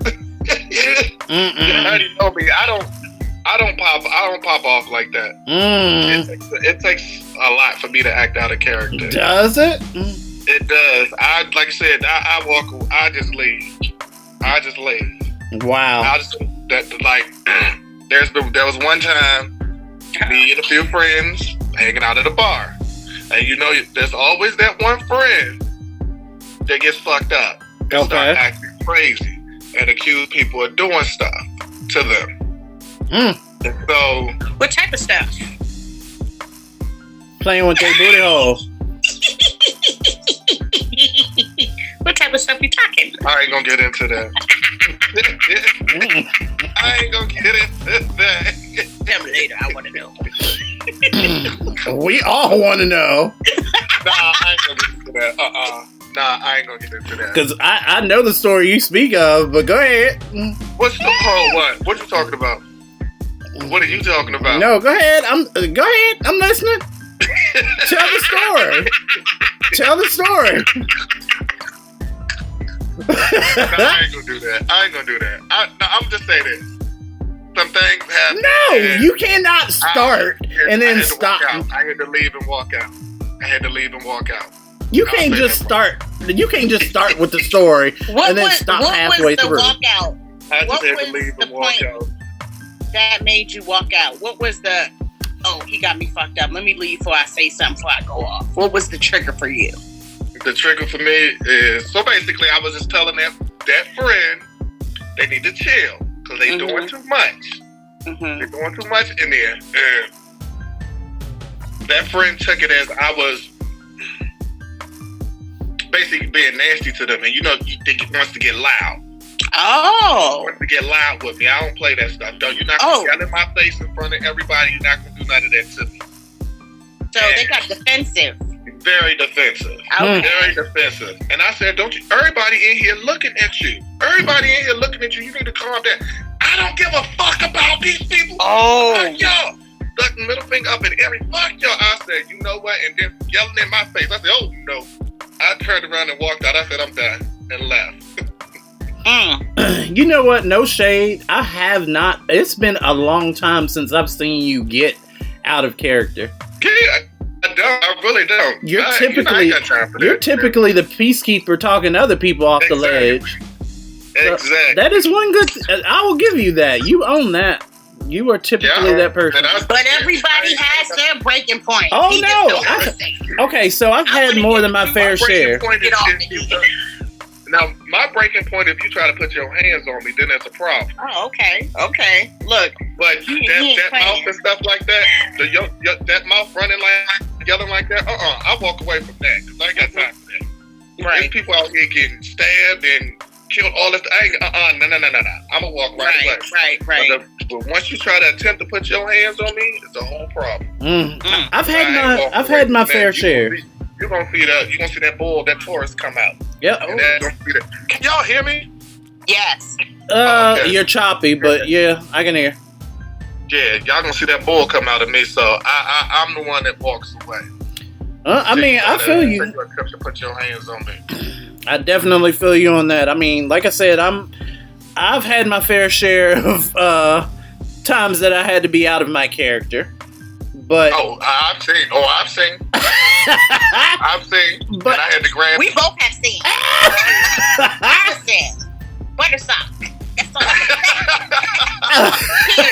You already know me. I don't pop off like that. It takes a lot for me to act out of character. Does it? It does. Like I said, I walk. I just leave. Wow. There was one time, me and a few friends hanging out at a bar. And you know, there's always that one friend that gets fucked up and start acting crazy and accuse people of doing stuff to them. And so, what type of stuff? Playing with their booty hole. What type of stuff you talking? I ain't gonna get into that. Tell me later. I want to know. We all want to know. Nah, I ain't gonna get into that. I ain't gonna get into that. Because I know the story you speak of, but go ahead. What's the what? What you talking about? What are you talking about? No, go ahead. I'm listening. Tell the story. Tell the story. No, I ain't gonna do that. I'm just saying this. Some things happen. No, you cannot start and then stop. I had to leave and walk out. You can't just start. You can't just start with the story and then stop halfway through. What I just had to was leave the and walk out. that made you walk out? What was the, he got me fucked up. Let me leave before I say something before I go off. What was the trigger for you? The trigger for me is, so basically I was just telling that friend they need to chill because they doing too much. They're doing too much in there. And that friend took it as I was basically being nasty to them. And you know, he wants to get loud. Oh. He wants to get loud with me. I don't play that stuff. You're not going to yell in my face in front of everybody. You're not going to do none of that to me. So they got defensive. Very defensive. Okay. Very defensive. And I said, everybody in here looking at you. You need to calm down. I don't give a fuck about these people. Fuck y'all. Stuck the middle finger up in every fuck y'all. I said, you know what? And then yelling in my face. I said, oh no. I turned around and walked out. I said, I'm done. And left. You know what? No shade. I have not. It's been a long time since I've seen you get out of character. Yeah, I don't. I really don't. You're I typically got time for that. you're typically the peacekeeper talking other people off the ledge. So Exactly. that is one good. I will give you that. You own that. You are typically that person. But everybody has their breaking point. Oh He no! just don't understand. Okay, so I've had more than my fair share. Get off me. Now, my breaking point, if you try to put your hands on me, then that's a problem. Oh, okay. Look, But ain't that playing. mouth and stuff like that, that mouth running like, yelling like that, I walk away from that because I ain't got time for that. Right. There's people out here getting stabbed and killed all this. No. I'm going to walk right away. Right. But once you try to attempt to put your hands on me, it's a whole problem. I've had my fair share. You're going to see that bull, that Taurus come out. Yep. And that's gonna be can y'all hear me? Yes. Okay. You're choppy, but yeah, I can hear. Yeah, y'all gonna see that bull come out of me, so I'm the one that walks away. I mean, I feel you. To put your hands on me. I definitely feel you on that. I mean, like I said, I've had my fair share of times that I had to be out of my character. But I've seen. I've seen. But I had to grab. We both have seen. Listen, buttersock. That's all I'm saying.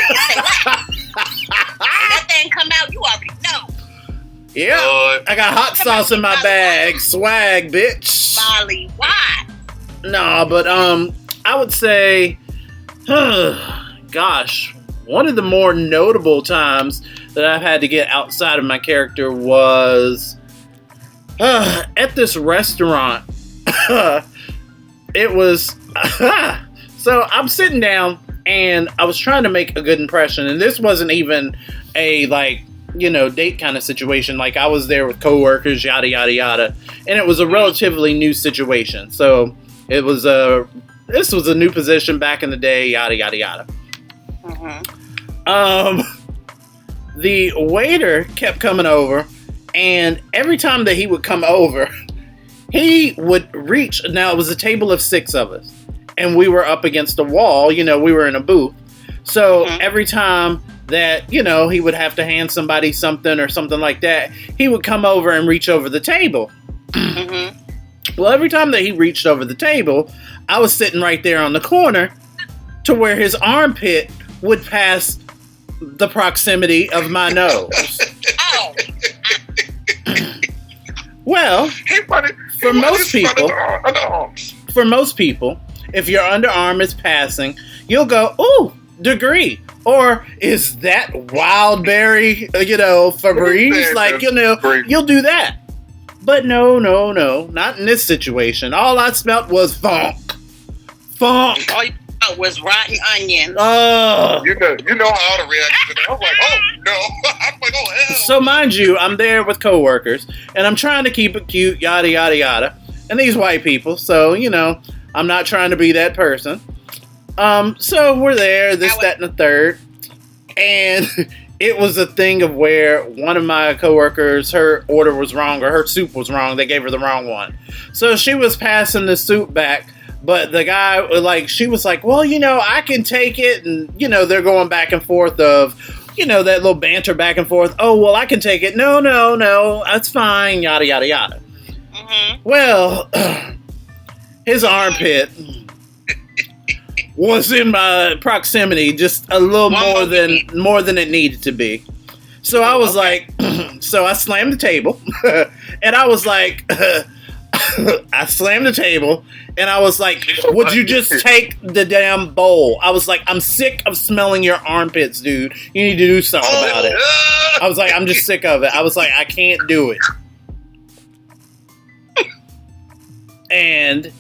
That thing come out, you already know. Yeah, I got hot sauce in my bag. Swag, bitch. Molly, why? Nah, but I would say, gosh, one of the more notable times that I've had to get outside of my character was at this restaurant. It was so I'm sitting down and I was trying to make a good impression, and this wasn't even a date kind of situation. Like, I was there with coworkers, yada yada yada, and it was a relatively new situation. So it was this was a new position back in the day, yada yada yada. The waiter kept coming over, and every time that he would come over, he would reach. Now, it was a table of 6 of us, and we were up against a wall. We were in a booth. So every time that, he would have to hand somebody something or something like that, he would come over and reach over the table. Well, every time that he reached over the table, I was sitting right there on the corner to where his armpit would pass the proximity of my nose. Well, for most people, if your underarm is passing, you'll go, "Ooh, degree," or "Is that Wildberry?" Febreze, you'll do that. But no, not in this situation. All I smelled was funk. All you smelled was rotten onions. Oh, you know how to react to that. I was like, oh no. I'm like, oh hell. So mind you, I'm there with coworkers, and I'm trying to keep it cute, yada yada yada. And these white people, so I'm not trying to be that person. So we're there, this, that, and the third, and it was a thing of where one of my coworkers, her order was wrong, or her soup was wrong. They gave her the wrong one, so she was passing the soup back. But the guy, she was like, well, I can take it. And, they're going back and forth of, that little banter back and forth. Oh, well, I can take it. No, that's fine. Yada, yada, yada. Well, his armpit was in my proximity just a little more than it needed to be. So I was like, so I slammed the table and I was like, I slammed the table and I was like, would you just take the damn bowl? I was like, I'm sick of smelling your armpits, dude. You need to do something about it. I was like, I'm just sick of it. I was like, I can't do it. And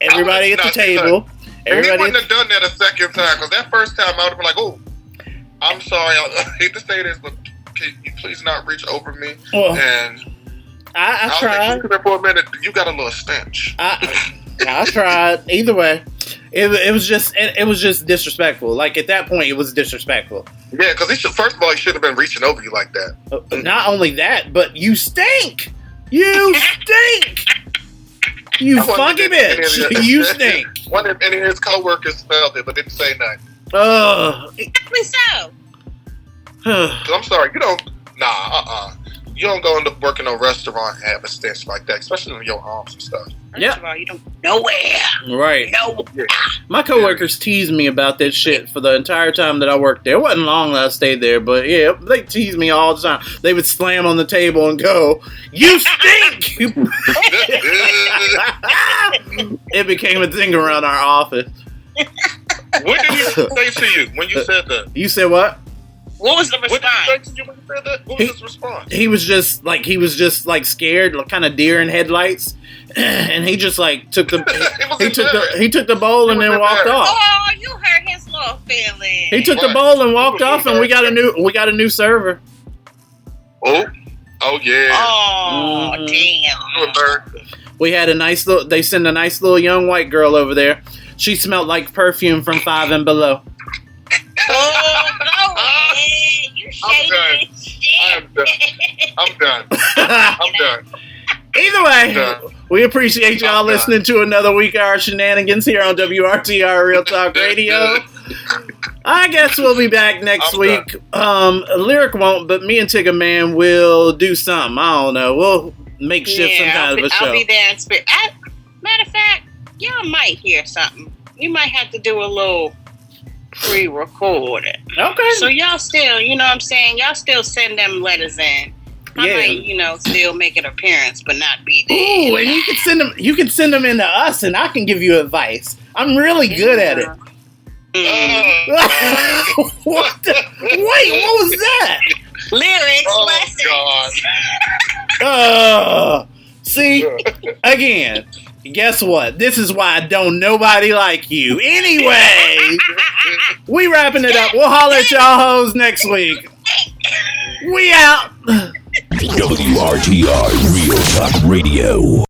everybody at the table, he wouldn't have done that a second time, because that first time I would have been like, oh, I'm sorry, I hate to say this, but can you please not reach over me? Well, and I tried. Like, for a minute, you got a little stench. I tried. Either way, it was just disrespectful. Like, at that point, it was disrespectful. Yeah, because first of all, he shouldn't have been reaching over you like that. Not only that, but you stink. You stink. You funky bitch. You stink. One of any of his co-workers felt it, but didn't say nothing. Exactly so. I'm sorry, you don't. You don't go into work in a restaurant and have a stench like that, especially in your arms and stuff. First of all, you don't nowhere. Right. Nowhere. My coworkers teased me about that shit for the entire time that I worked there. It wasn't long that I stayed there, but yeah, they teased me all the time. They would slam on the table and go, "You stink!" It became a thing around our office. What did he say to you when you said that? You said what? What was the response? What did he say to you when you said that? What was his response? He was just like scared, like kind of deer in headlights, and he just like took the he took the bowl and then walked off. Oh, you hurt his little feelings. He took the bowl and walked off, and we got a new server. Oh yeah. Oh damn. We had a nice little. They sent a nice little young white girl over there. She smelled like perfume from 5 and Below. Oh, go ahead. You shady shit. I'm done. Either way, we appreciate y'all listening to another week of our shenanigans here on WRTR Real Talk Radio. I guess we'll be back next week. Lyric won't, but me and Tigger Man will do something. I don't know. We'll make shift some kind of a show. I'll be there and spit. Matter of fact, y'all might hear something. We might have to do a little pre-recorded. Okay. So y'all still, you know what I'm saying? Y'all still send them letters in. I might, still make an appearance, but not be there. Ooh, and you can send them into us, and I can give you advice. I'm really good at it. What was that? Lyrics lessons. See, again, guess what? This is why I don't nobody like you. Anyway, we wrapping it up. We'll holler at y'all hoes next week. We out. WRTR Real Talk Radio.